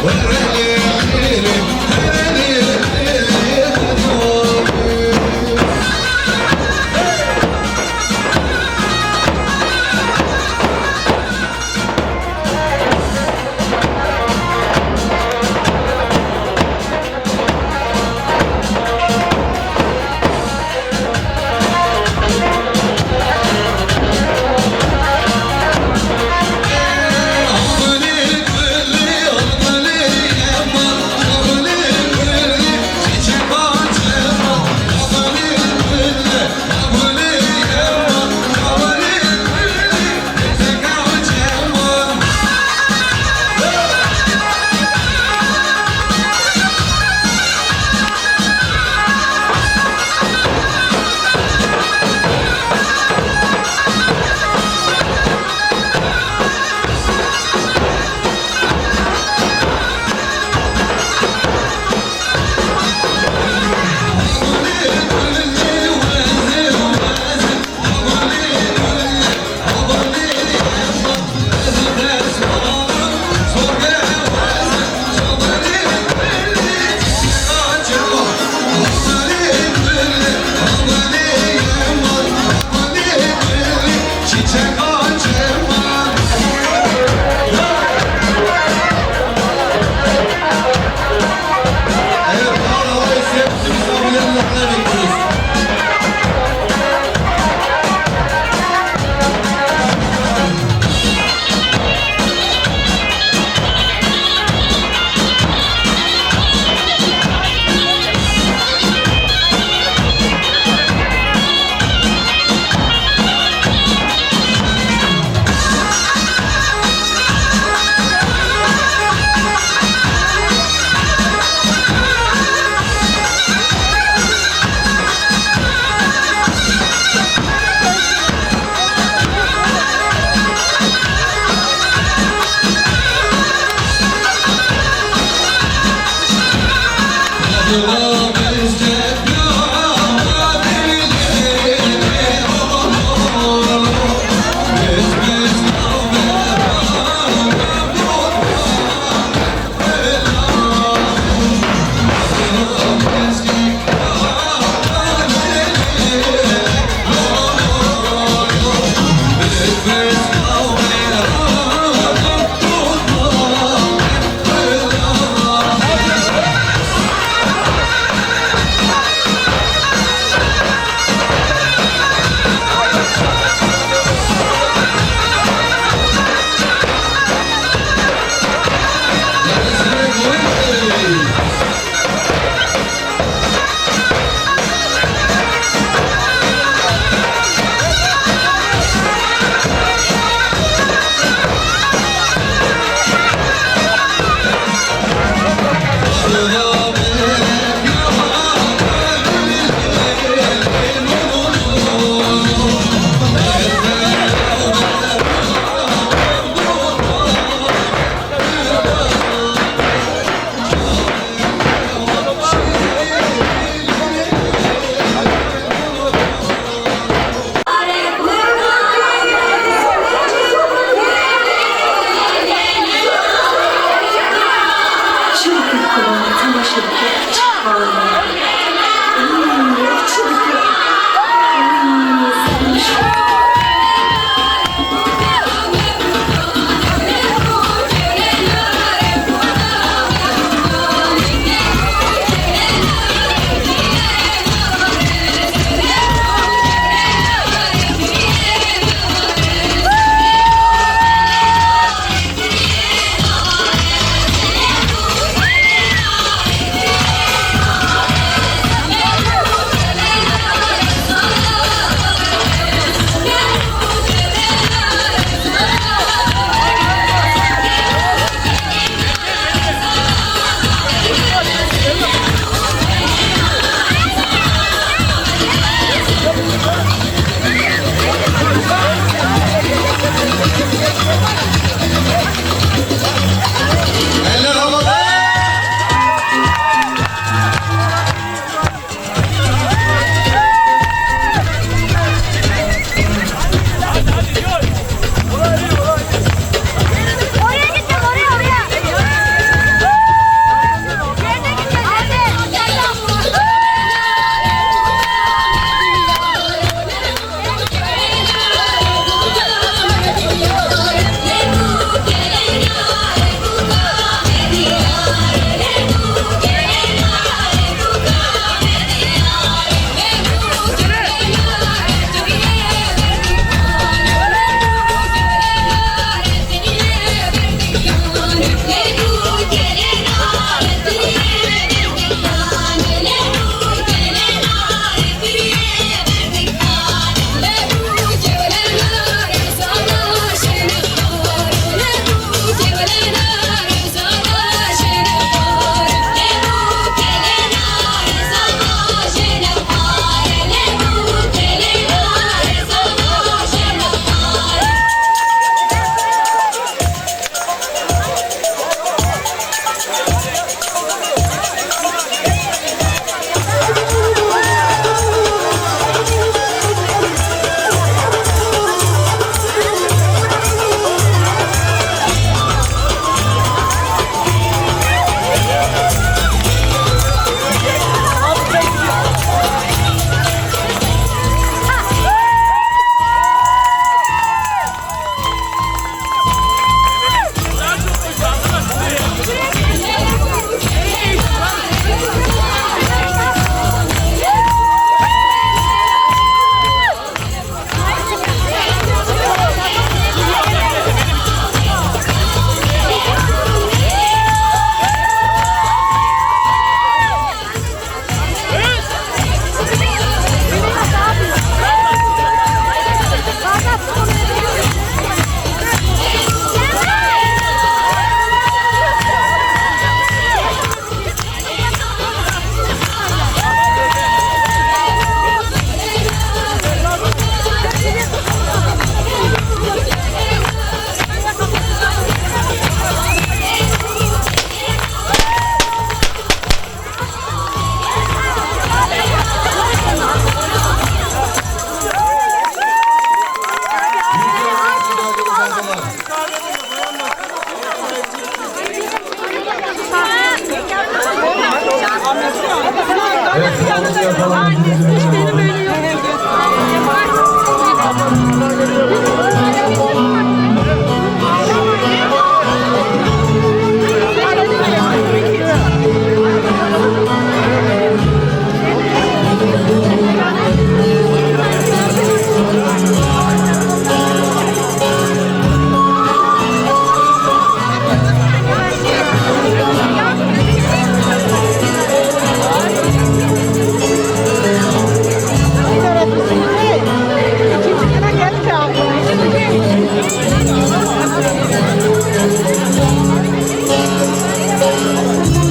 Evet, sağlıklı yapalım.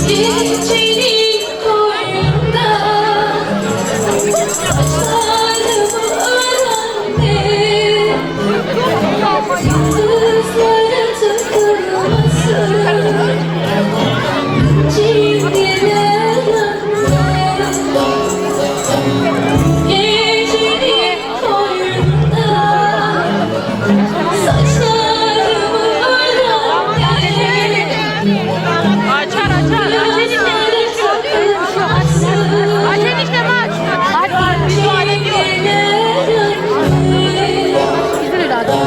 Gecenin koynunda saçlarım öğrendi. Yıldızlara takılmasın çingene döndü. Gecenin koynunda saçlarım öğrendi. Açar açar. Aç enişte aç. Aç. Bir tuvalet yok. Güzel evladım.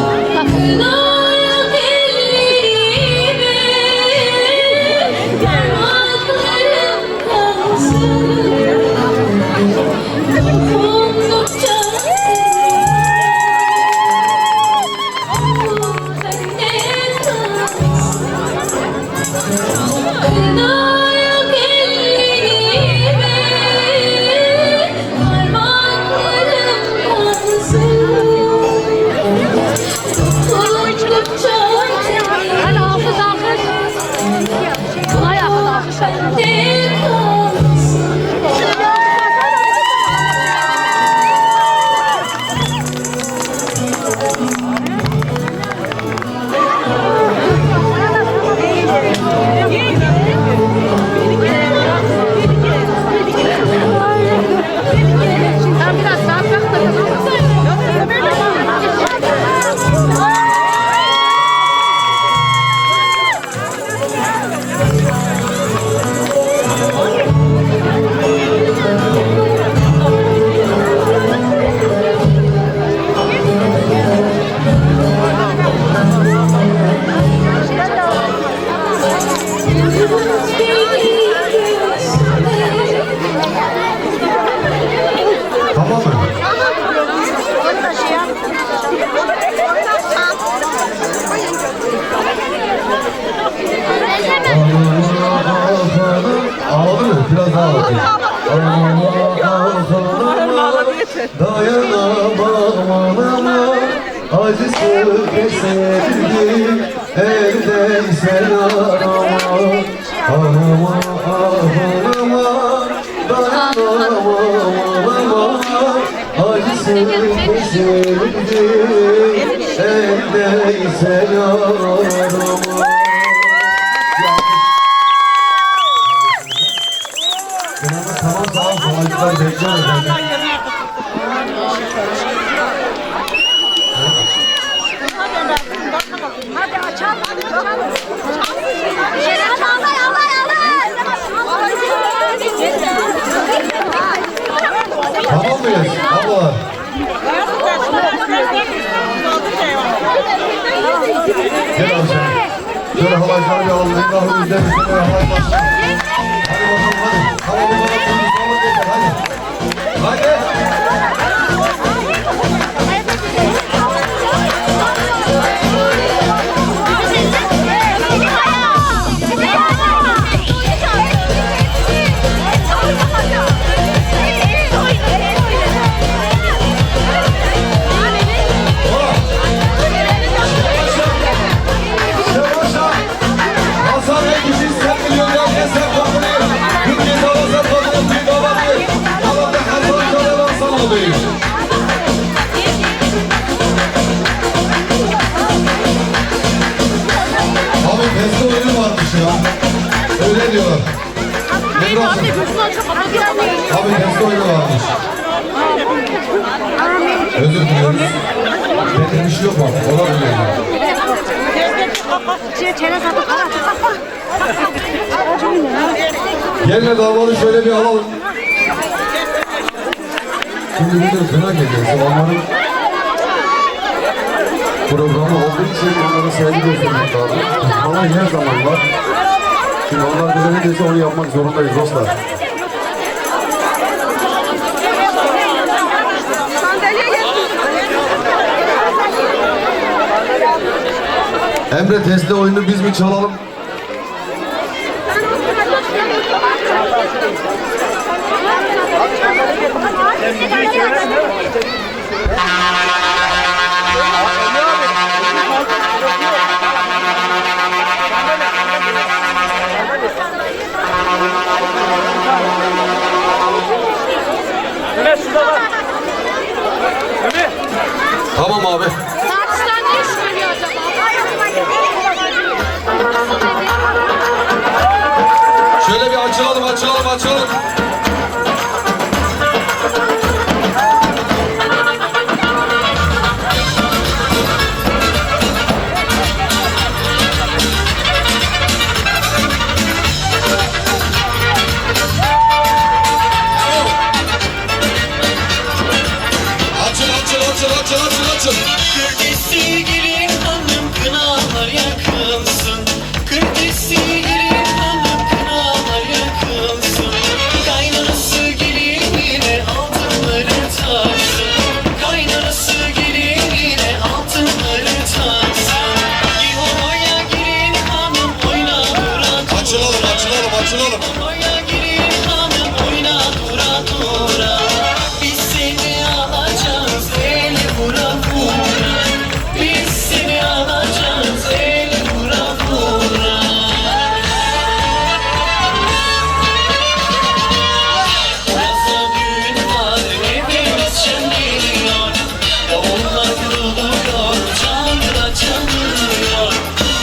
Hani hafız alkış. Kolay hafız alkış. Sen biraz daha bırak da. Tamam mı? Ağladı mı? Biraz daha ağladı. Dayanamam ama acısı kesildi eldeyse arama. Ağlama ağlama dayanamam ama acısı kesildi eldeyse arama. Tamam sağ ol. Sağlıklar bekliyoruz. Hadi açalım. Açalım. Tamam mıyız? Abla. Gel abi sen. Şöyle halaycıları bir alalım. Allah'ın izniyle bir sene halay başlayalım. Hadi bakalım hadi. Hadi bakalım. Hadi. Hadi. Hasan Ekşi sen milyoner sen kapıyı. Bir kez havasın kapıyı bir babatı. Havada Hasan Çalan Hasan oluyor. Abi beste oyunu varmış ya. Öyle diyorlar. Abi beste oyunu varmış. Özür diliyoruz. Benim iş yok mu? Olabilir. Çene sapı. Gelin damadı şöyle bir alalım. Şimdi bir de kına gecesi. Onların programı olduğu için onları sevgi göstermek lazım. Ama her zaman var. Şimdi onlar bize ne dese onu yapmak zorundayız dostlar. Emre testi oyunu biz mi çalalım? Tamam abi. Tartıştan ne iş görüyor acaba? Şöyle bir açılalım. Açın. Kırkesi gelin hanım kınalar yakılsın. Kırkesi gelin hanım kınalar yakılsın. Kaynanası gelin yine altınları taksın. Kaynanası gelin yine altınları taksın. Yuvaya gelin hanım oyna dura. Açılalım. Yuvaya gelin hanım oyna dura. Biz seni alacağız el vura vura. Biz seni alacağız el vura vura. Burası düğün var evimiz şenliyor. Davullar vuruluyor canla çalıyor.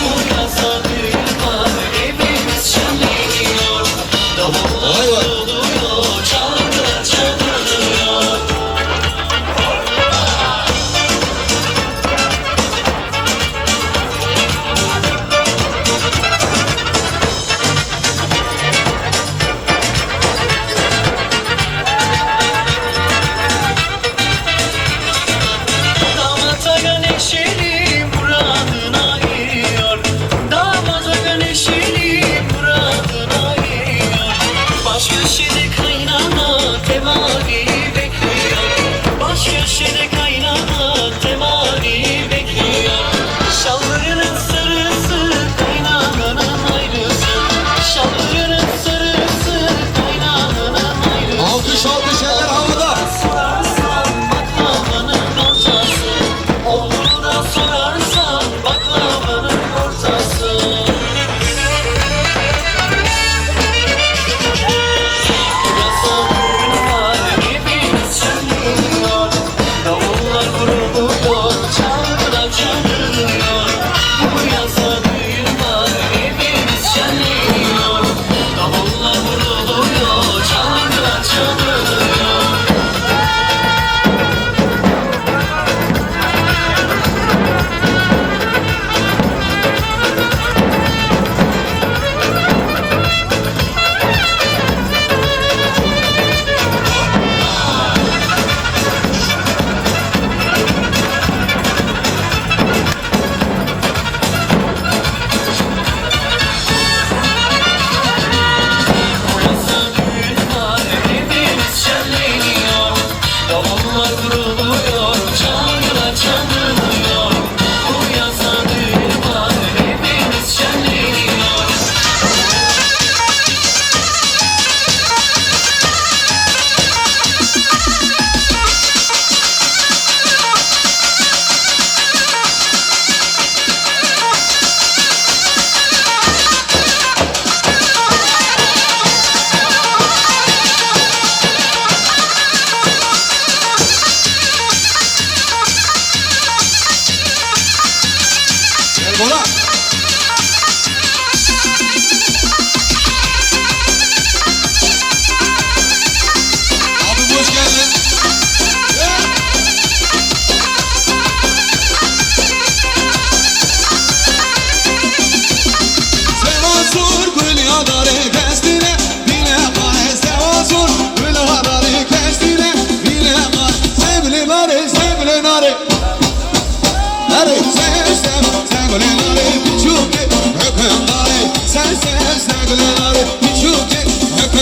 Burası düğün var evimiz şenliyor.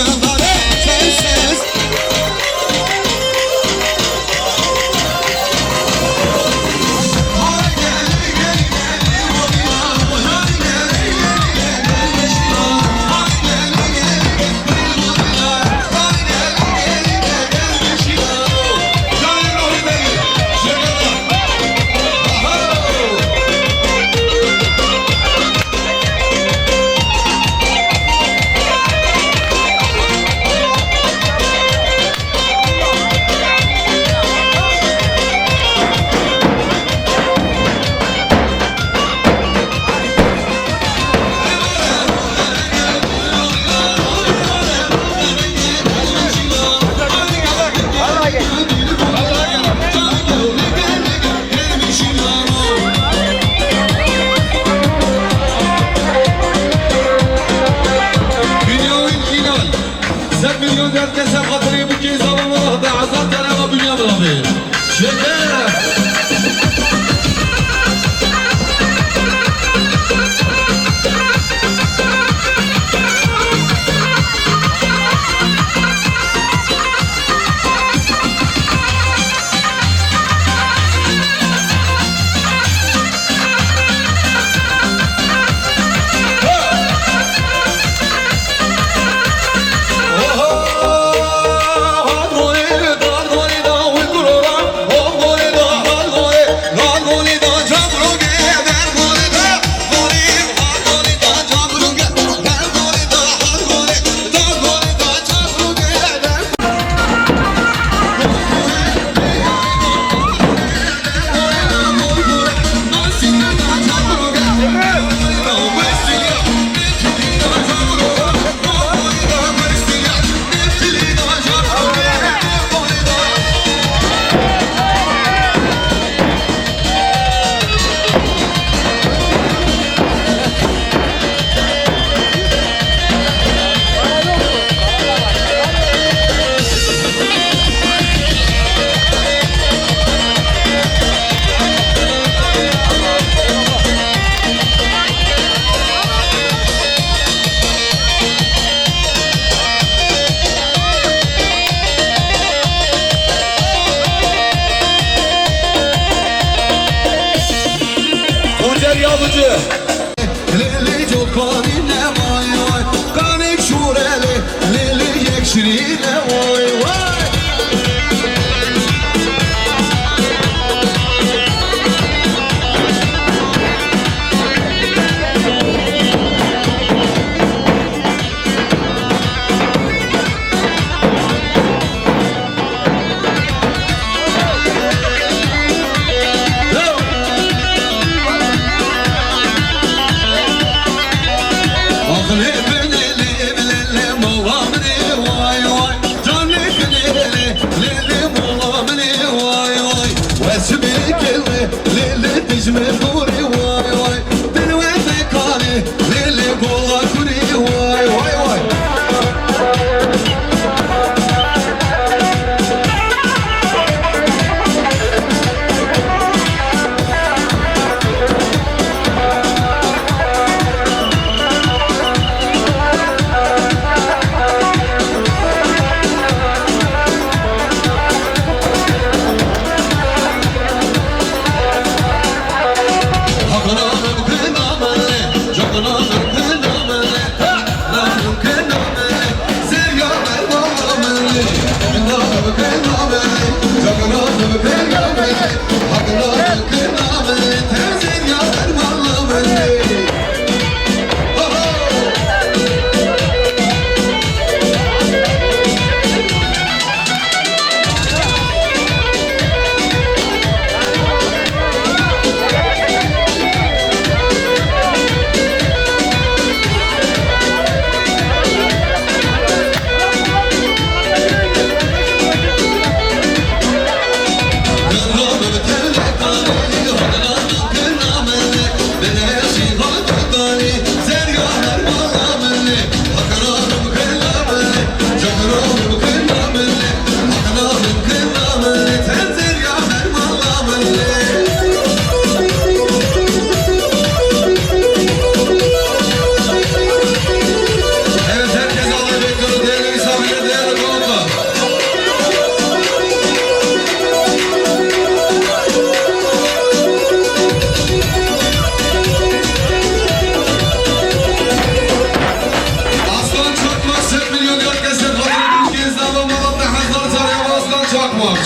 sevdane sensiz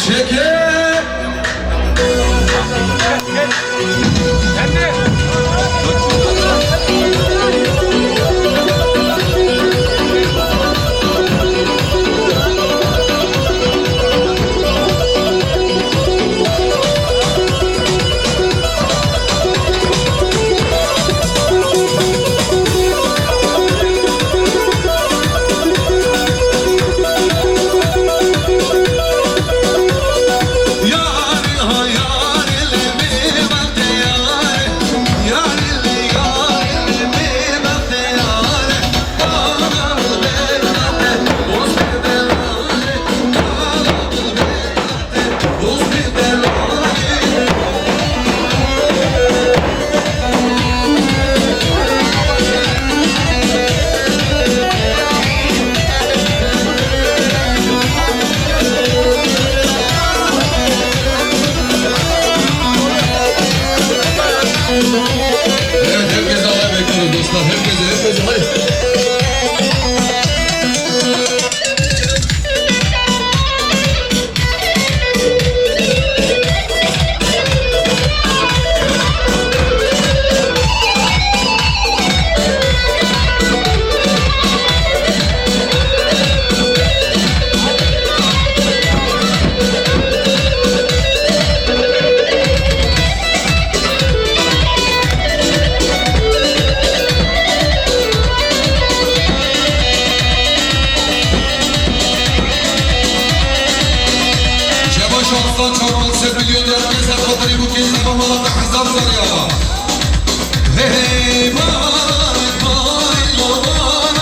Şeker. Evet, herkese alay bekliyoruz dostlar. Herkese hadi. Şahsdan çarpık seviliyor diye herkese kaderi bu kez yapamalarda kızlar sarıyor. Hey bari bari bari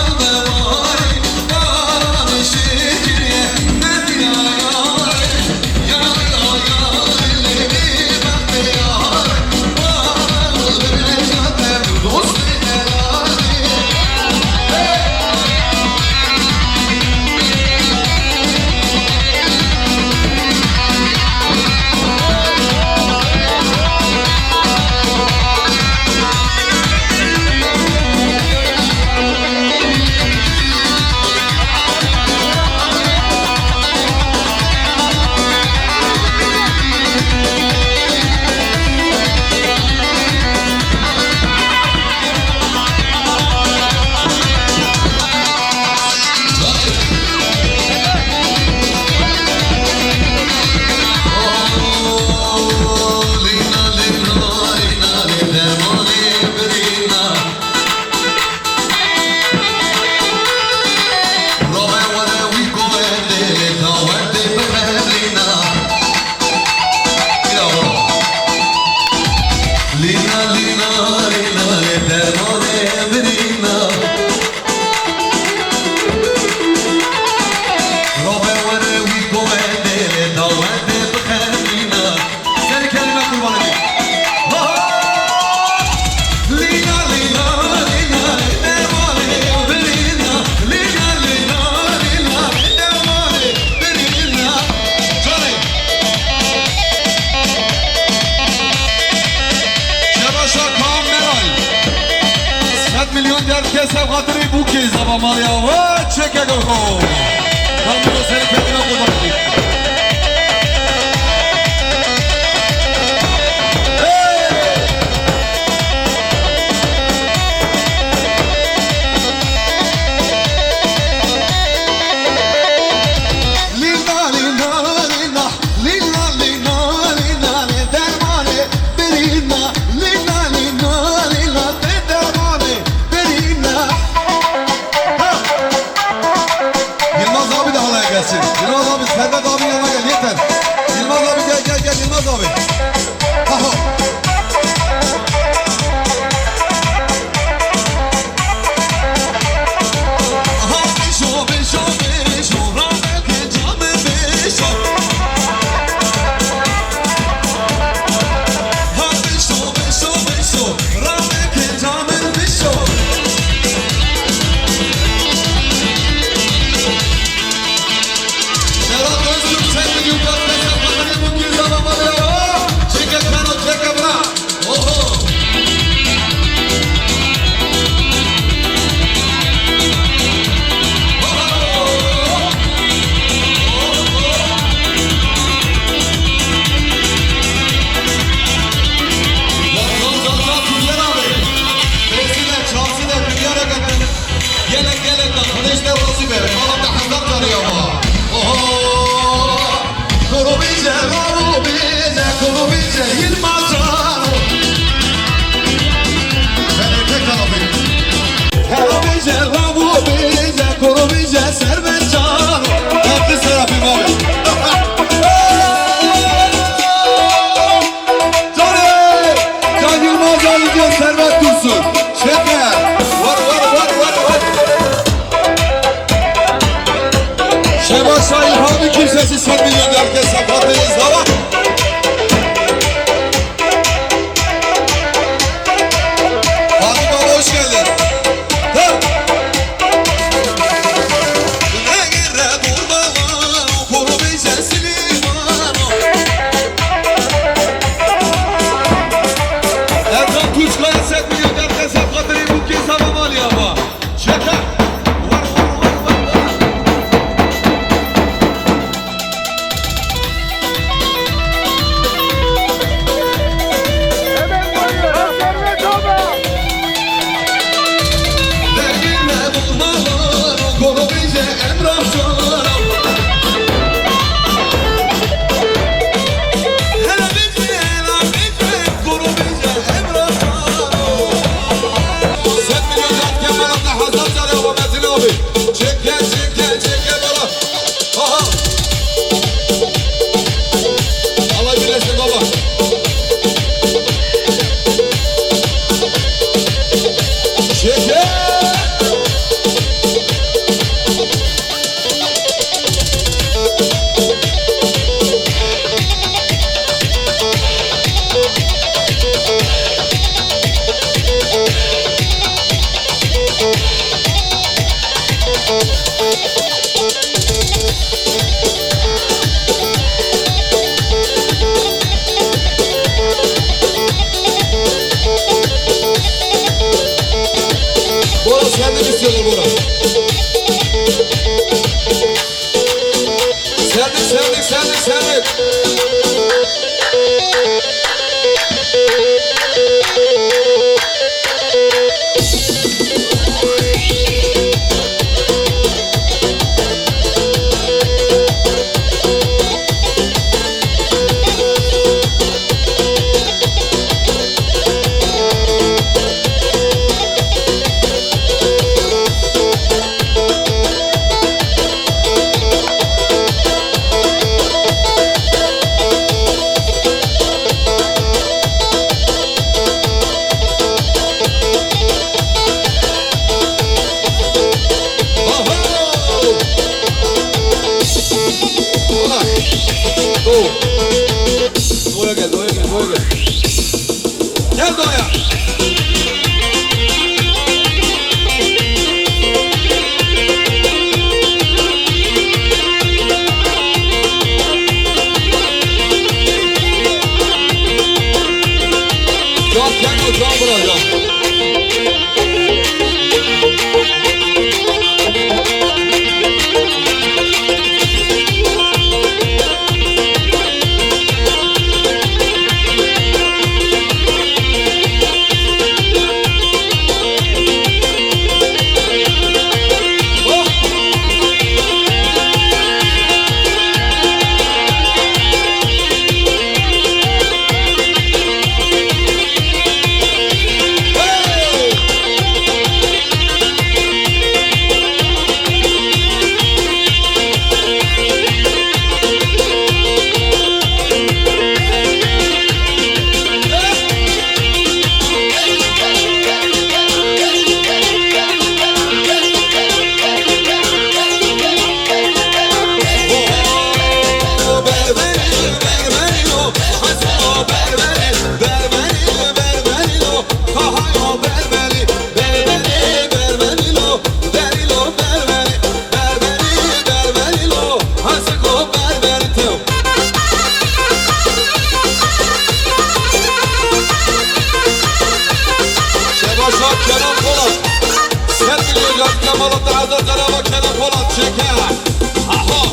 bari bari şekeriye ne diyar ya elleri bakte yar bari zaten dost herkese hatırı bu kez yapamalı ya. Vay çeke go. Ben bunu seni kendine kullanayım. Yılmaz abi Servet abi yanına gel yeter. Yılmaz abi gel Yılmaz abi. Aho. Aha beşo rahmet cami beşo. Ha beşo rahmet cami beşo. Sen milyon hadi ama. Oho, kuru bize, kuru bize, Yılmaz Can. Ben tek alayım. Kuru bize, kuru bize, Servet Can. Tatlı Serapim abi. Can Yılmaz Ali diyor, Servet Dursun. Şeker. Şevval Şahin Hamdi kimsesiz sen milyon herkes sakatıyız hava. Hadi baba hoş geldin. Ne gire durmalar, kuru bize Siliman. Erkan Tuşkaya sen milyon herkes sakatıyız bu kez hava mal ya hava. Şeker. Bora senden istiyorlar Bora. Serdik. Doğuya gel. Gel Doğuya. Can bırakacağım. Kenan Polat. Sen biliyorsun Kemal'ın Hazır Cenab-ı Kenan Polat şeker. Aha.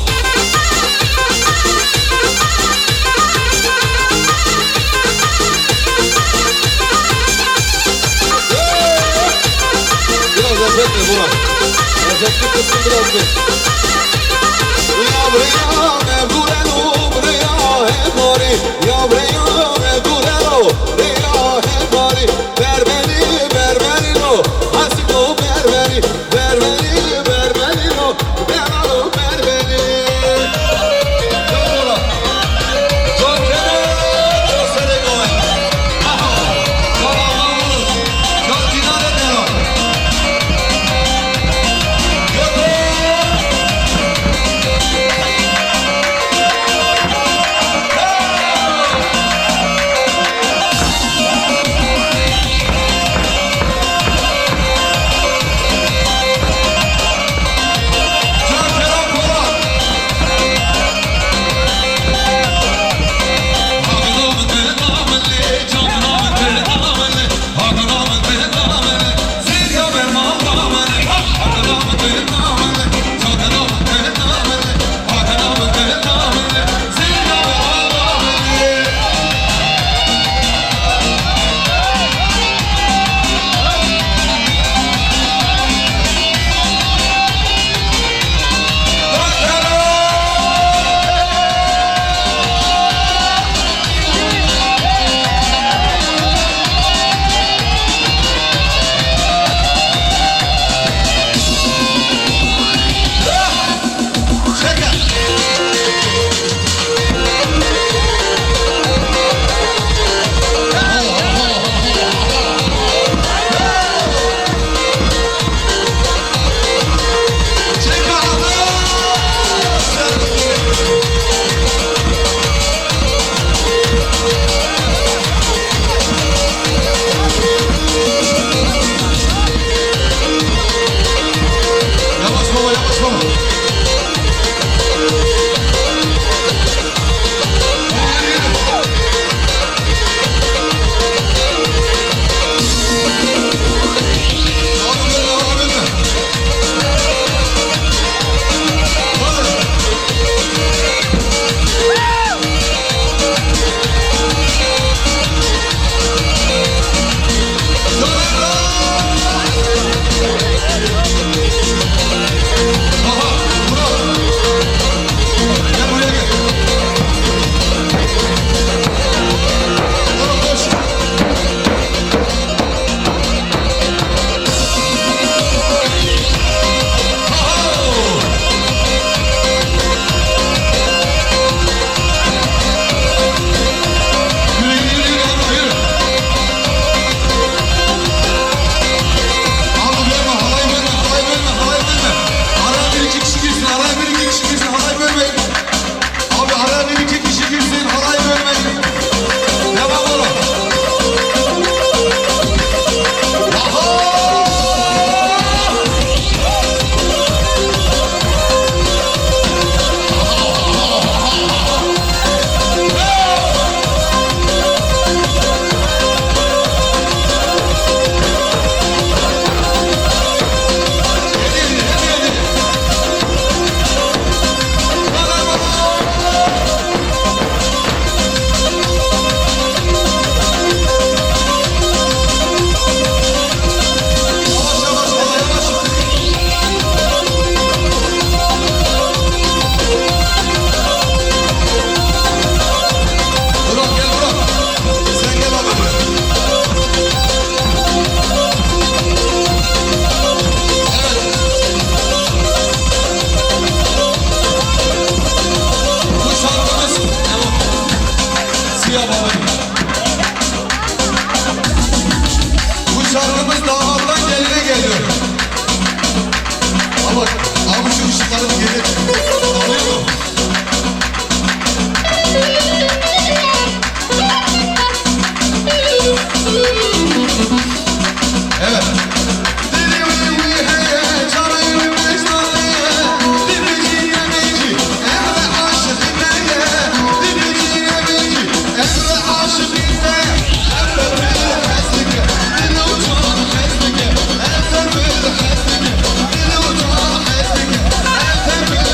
Biraz efekt mi Burak? Efekti kısmı biraz bir.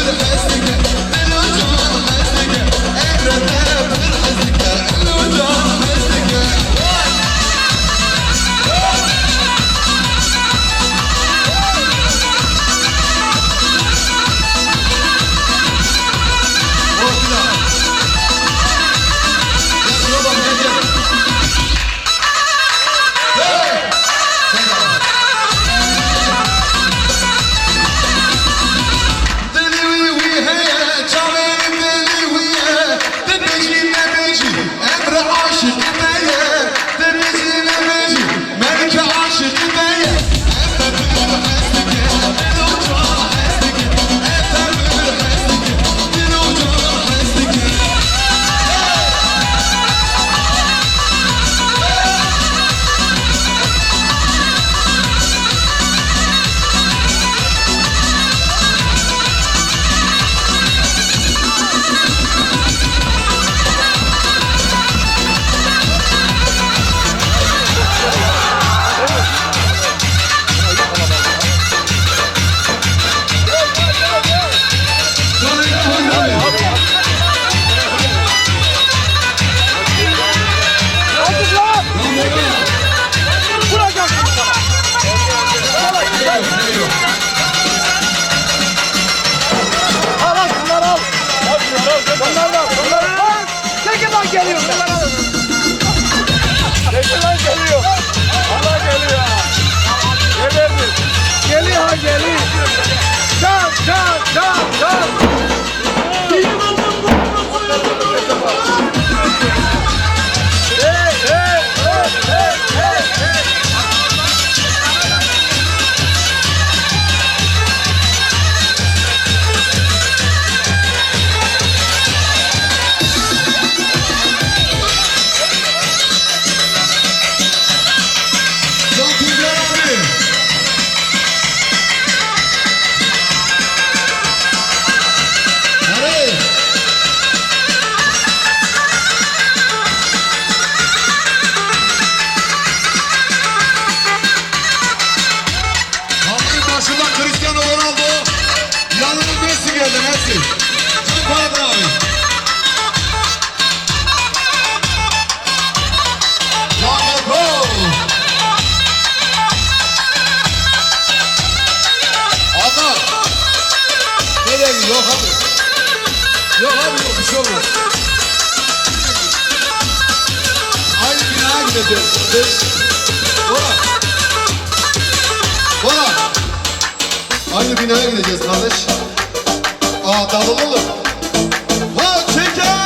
Hestik Can Tuncer abi. Nereye? Halkın başında Cristiano Ronaldo, yanına Messi geldi, Messi. Çok paradır abi. Ronaldo. Adam. Nereye gidiyor? Yok abi. Yok abi, yok bir şey olmaz. Aynı binaya gideceğiz. Bora. Bora. Aynı binaya gideceğiz kardeş. Dağılalım. Ha çeker.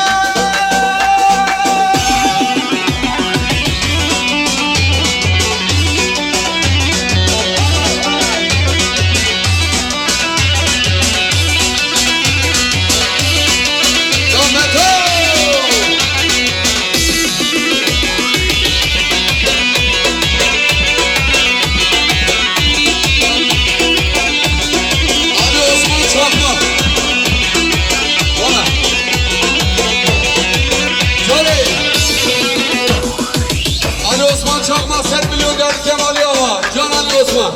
Çakma Sert Milyon geldi Kemal Yava. Can Ali Osman.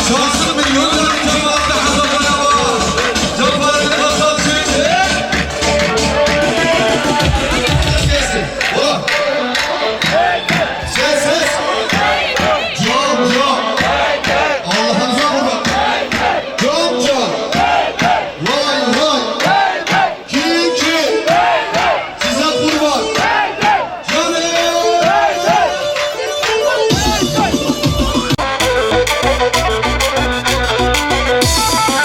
Şanslı milyon geldi Kemal'de Hasan Yava. Can Parayı Hasan Çeşe. Kessin. Ola. Ses. Can. Allah'ınıza kurban. Can. Vay. Kim? Size kurban. Canım.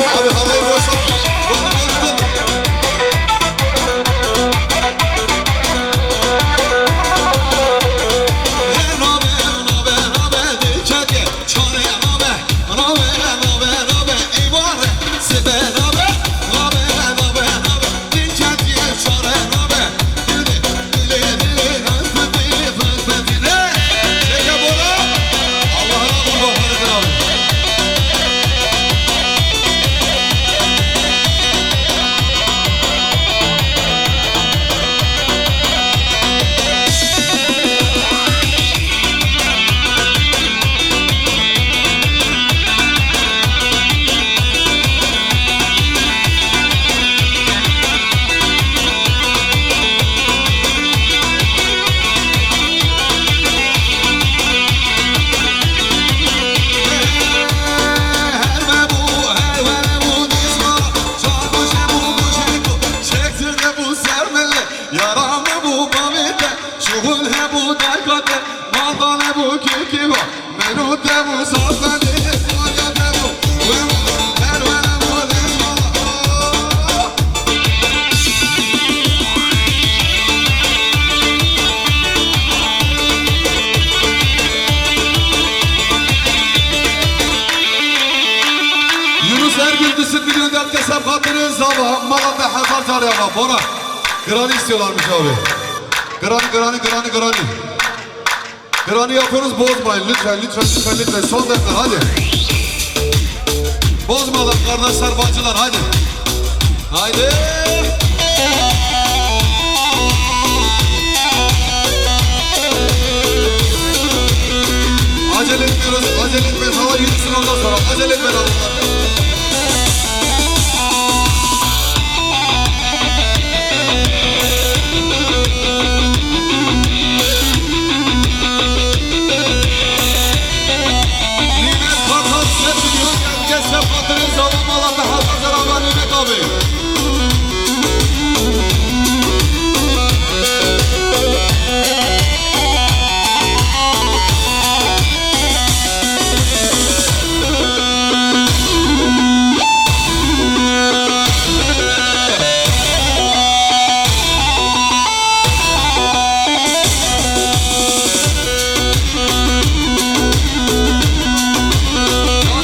Abi havayı boşalt. Malatya Hazar Carya bak Bora. Granny istiyorlarmış abi. Granny. Granny yapıyoruz, bozmayın lütfen. Son dakika hadi. Bozmadan kardeşler, bacılar hadi. Haydi. Acele etmiyoruz, acele etmeyin. Hava yürüsün ondan sonra. Acele etmeyin. abi.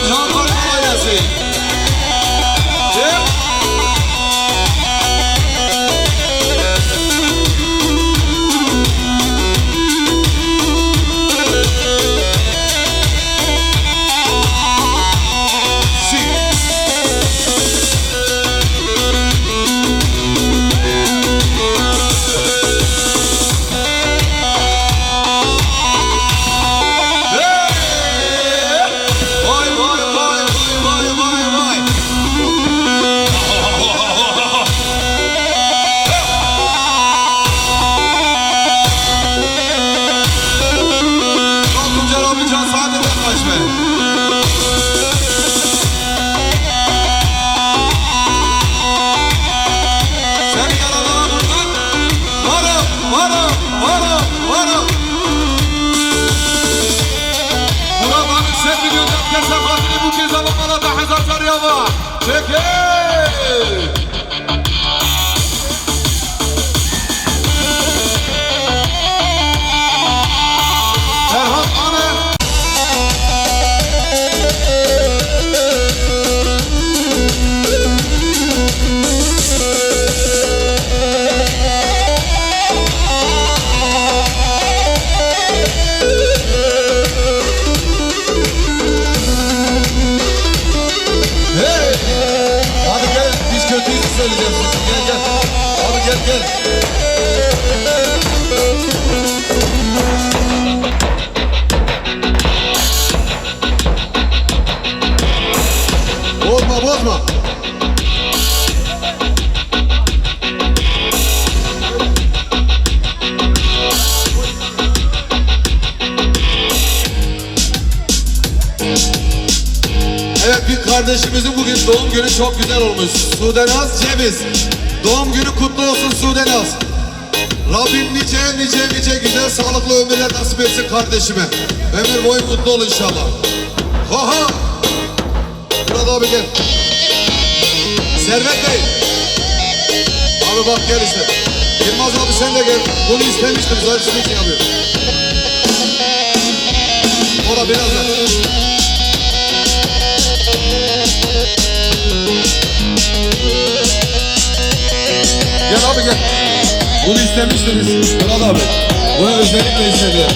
Can var kolay gelsin. Hep. Vay vay vay vay vay vay. Çok Tuncer abi can saadete kaçma. Seni yaralana buradan. Varım varım varım varım. Murat abi sen milyon kese fatini bu kez ama bana da hezar yava. Çekil. Ferhat Anı. Hey! Hadi gel, biz kötüyüzü söyleyeceğiz size. Gel gel. Abi gel gel. Bozma bozma. Evet bir kardeşimizin bugün doğum günü çok güzel olmuş. Sudenaz Ceviz. Doğum günü kutlu olsun Sudenaz. Rabbim nice güzel sağlıklı ömürler nasip etsin kardeşime. Ömür boyu mutlu ol inşallah. Oha! Murat abi gel. Servet Bey. Abi bak gel işte. Yılmaz abi sen de gel. Bunu istemiştim zaten için yapıyorum. O da birazdan. Gel abi gel. Bunu istemiştiniz Murat abi. Bunu özellikle istedi.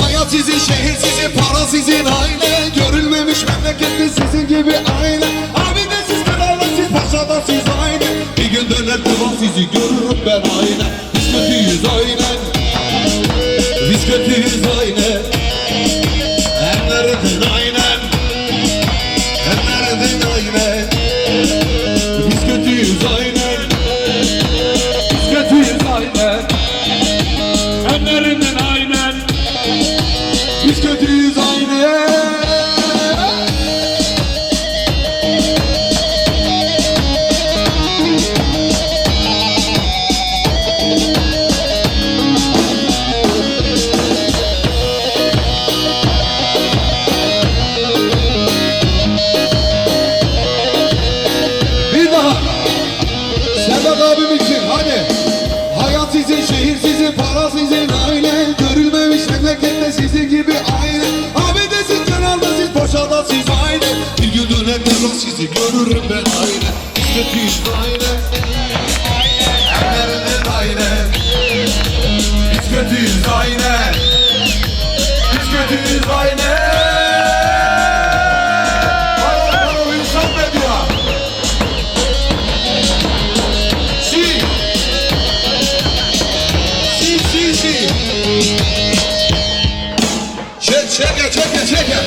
Hayat sizin, şehir sizin, para sizin aynı. Görülmemiş memlekette sizin gibi aynı. Abi de siz krallar, siz paşalar, siz aynı. Bir gün döner duran sizi görürüm ben aynı. Biz kötüyüz aynen. Biz kötüyüz aynen. Hem nereden aynen. Hem nereden aynen. Biz kötüyüz aynen. Biz kötüyüz aynen. Hem nereden aynen. Biz kötüyüz aynen. Bir daha. Servet abim için hadi. Hayat sizin, şehir sizin, para sizin aynen. Görülmemiş memlekette sizin gibi aynen. Abi de siz kenarda siz boşada siz aynen. Bir gün döner derler sizi görürüm ben aynen. Biz kötüyüz aynen. Hem nereden aynen. Biz kötüyüz aynen. Biz kötüyüz aynen. Bana insan medya. Çeke.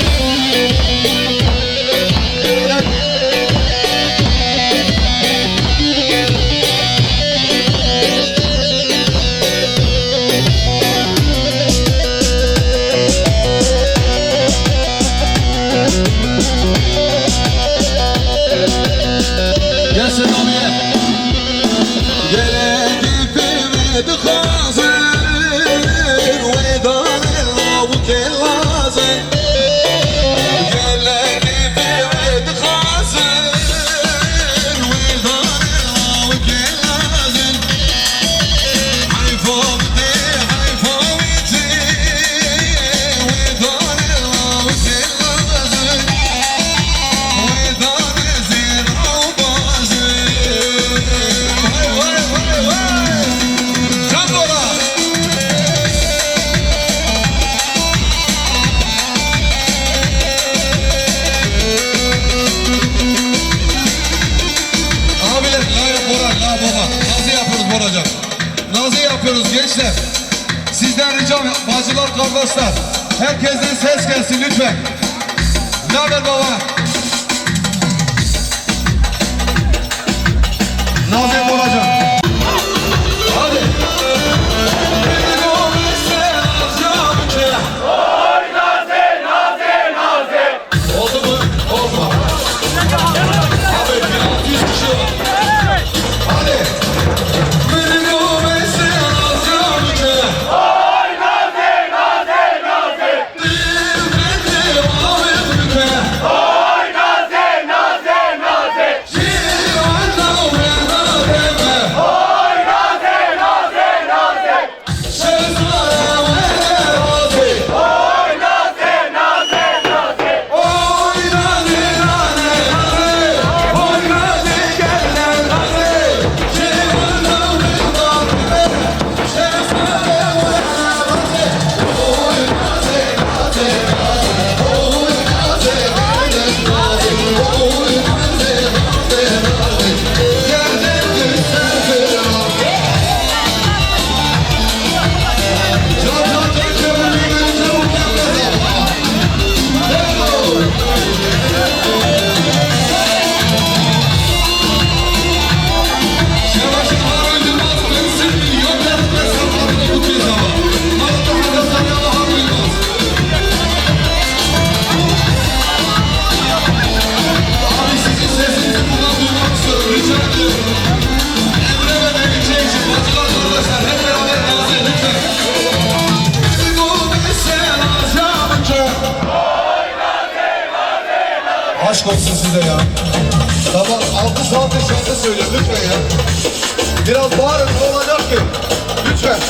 alıyoruz gençler. Sizden ricam bacılar kardeşler. Herkesten ses gelsin lütfen. Ne haber baba? Nazım olacak. Hadi. Oldu mu? Oldu. Abi 1600 kişi var. Hadi. Beni o mesela alacağım ki. Oy naze naze naze. Beni alıp ülke. Oy naze naze naze. Civanla uğrana deme. Oy naze naze naze. Söz var ve razı. Oy naze naze naze. Oy naze naze naze. Oy naze gelen naze. Civanla uğrana deme. Söz var ve razı. Oy naze naze naze. Oy naze gelen naze. Oy naze naze naze. Yerden düşsen bir an. Can can can canım çabuk yapma. Şavaşlar öldürmez ben seni yok etmezsem adını bu kez ama. Malata hadasar ya bahar uymaz. Abi sizin sesinizi buradan duymak istiyorum rica ediyorum. Emre ve Melike için bacılar kardeşler hep beraber nazı lütfen. Bu mesela canım. Aşk olsun size ya. Tamam 6 saattir şarkı söylüyor lütfen ya. Biraz bağırın ne olacak ki? Lütfen.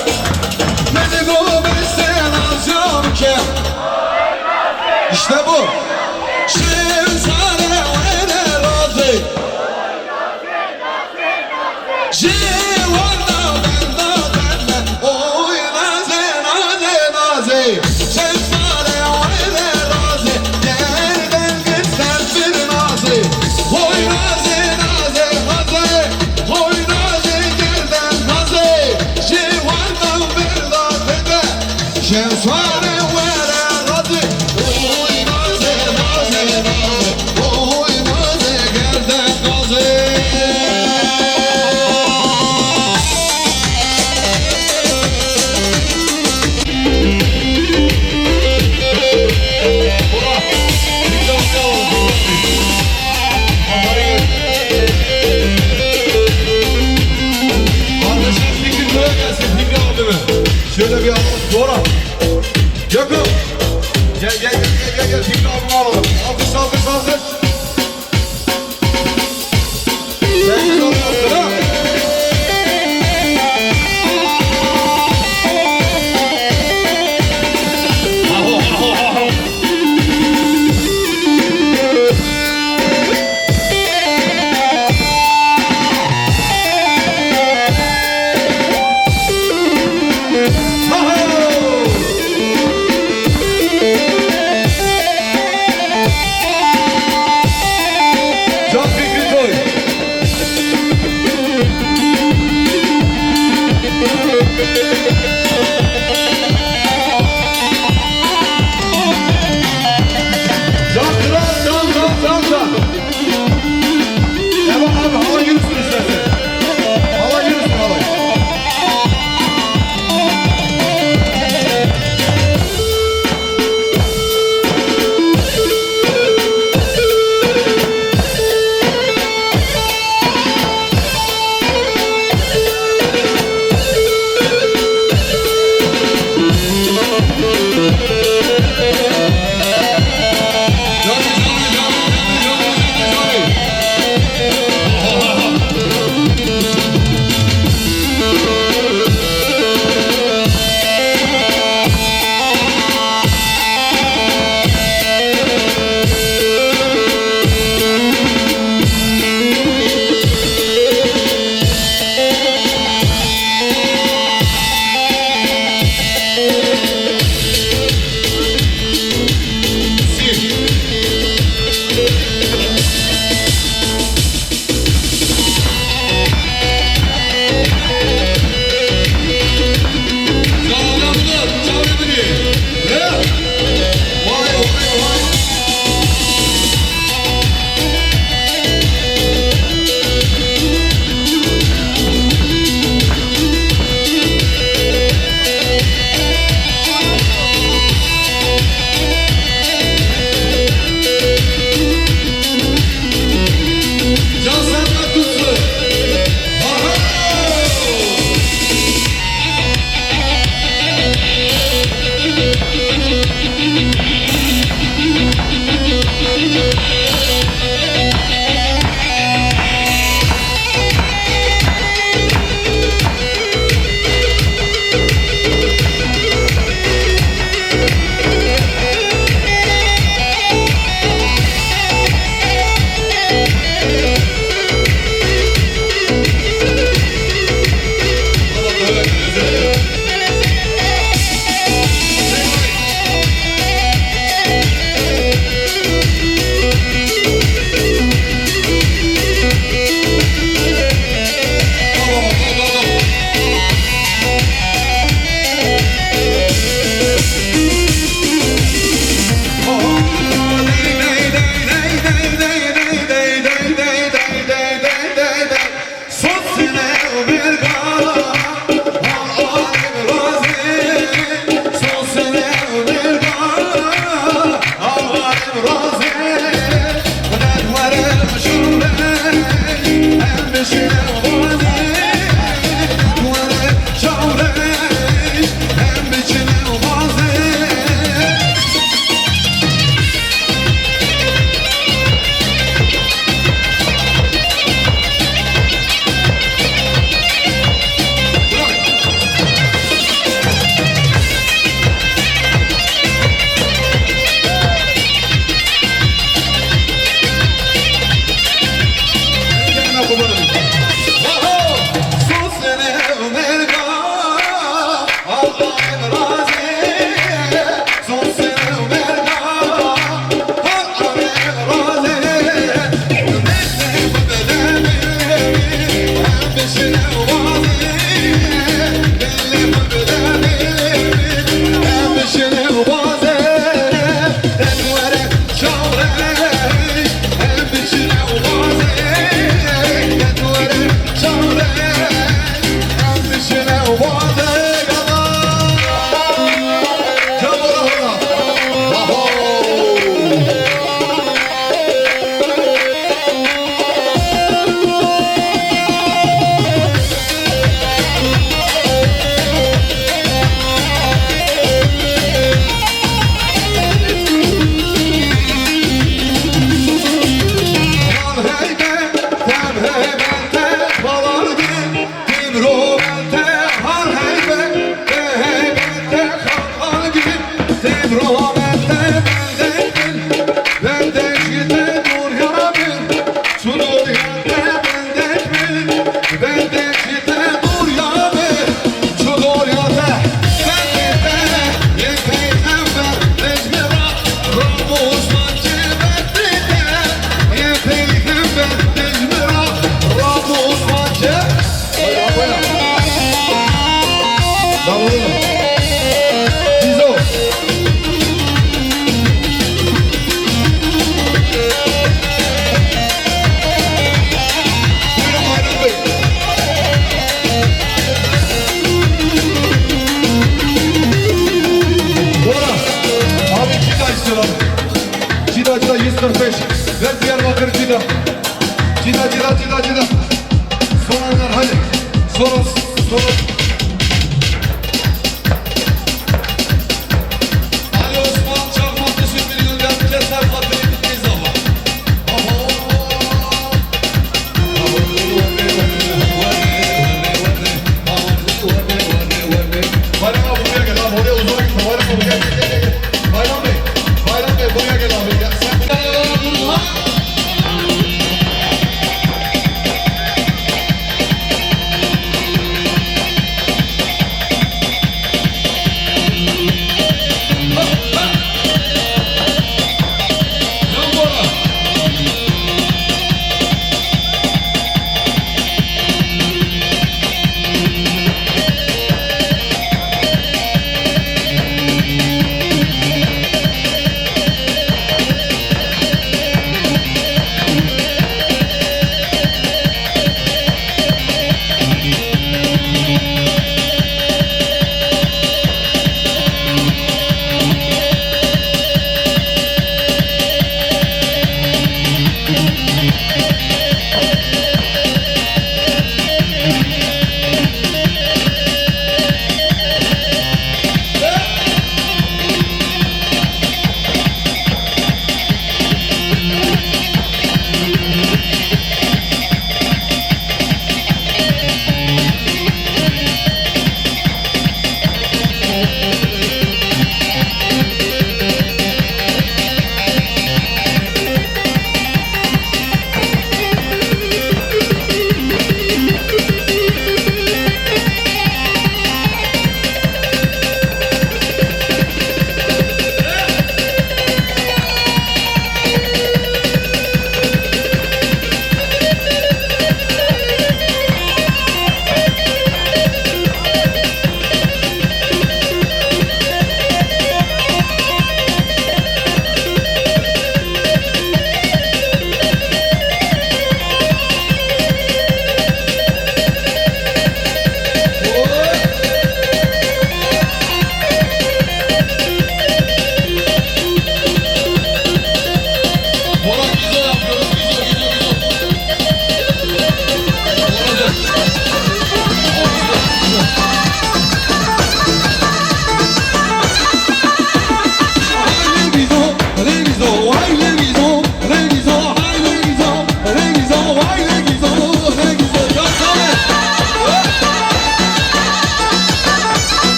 Beni bu mesela canım. İşte bu. Şimdi sana öyle razı. Civanla bende bende. Oy naze naze naze. Sen sana öyle razı. Yerden gitsen bir naze. Oy naze naze naze. Oy naze yerden naze. Civanla bende bende. Sen sana öyle razı. Oy naze naze naze. Oy naze yerden naze. Kardeşim Fikri buraya gelsin Fikri abime. Şöyle bir alalım. Doğru. Yakın. Gel Fikri abime alalım. Alkış alkış alkış. Sen güzel yaptın ha. buraya gel abi. Oraya uzağa gitme. Bayram abi gel gel gel. Bayram Bey. Bayram Bey buraya gel abi. Gel. Sen dur lan.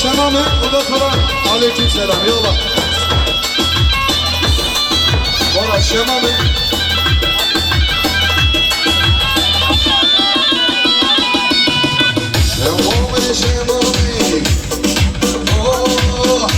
Şemame, o da sonra aleyküm selam, yola. Bana Şemame. Şemame, Şemame. Oh.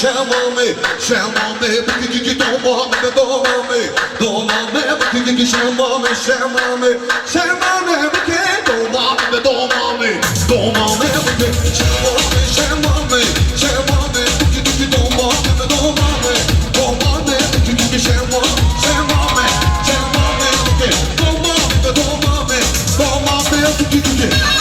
şemame, şemame, bugünkü domame, domame, domame, bugünkü şemame, şemame, şemame, bugünkü domame, domame, domame, bugünkü şemame, şemame, şemame, bugünkü domame, domame, domame, bugünkü şemame, şemame, şemame, bugünkü domame, domame, domame, bugünkü.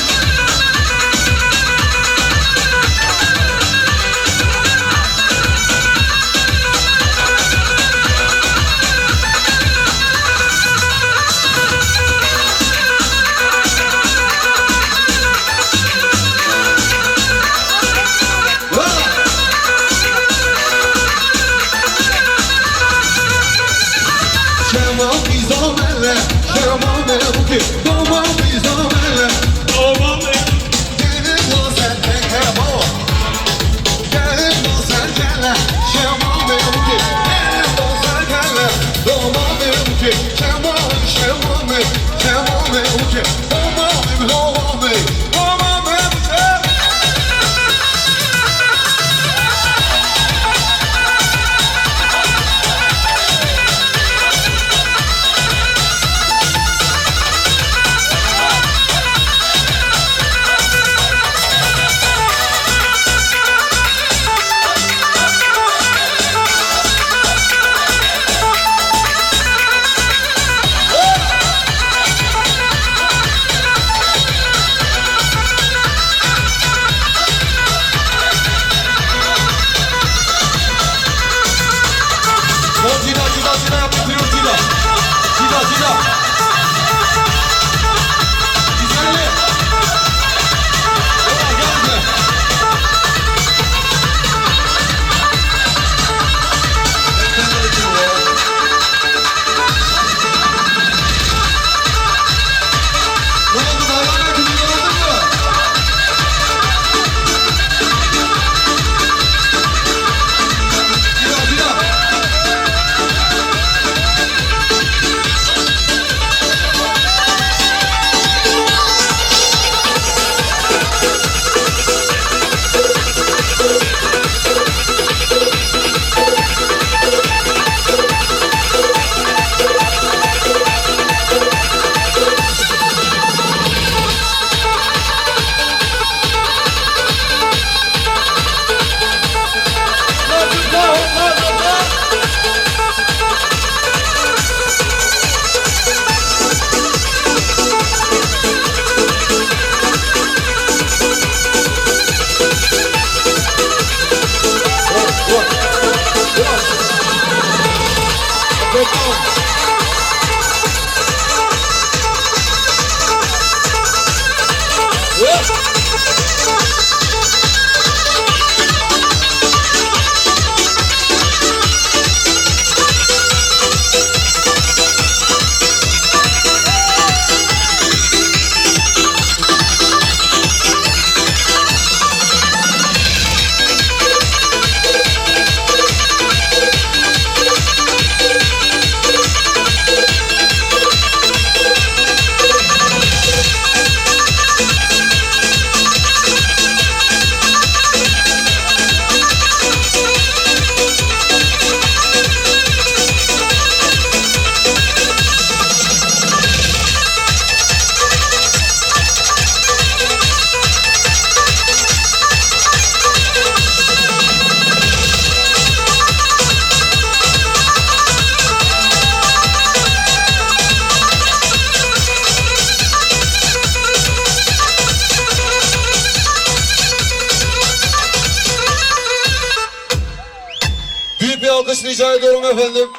alkış rica ediyorum efendim.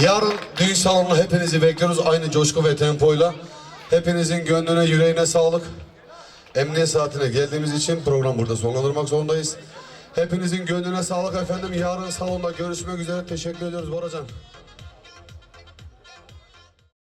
Yarın düğün salonuna hepinizi bekliyoruz aynı coşku ve tempoyla. Hepinizin gönlüne, yüreğine sağlık. Emniyet saatine geldiğimiz için program burada sonlandırmak zorundayız. Hepinizin gönlüne sağlık efendim. Yarın salonda görüşmek üzere. Teşekkür ediyoruz Boracan.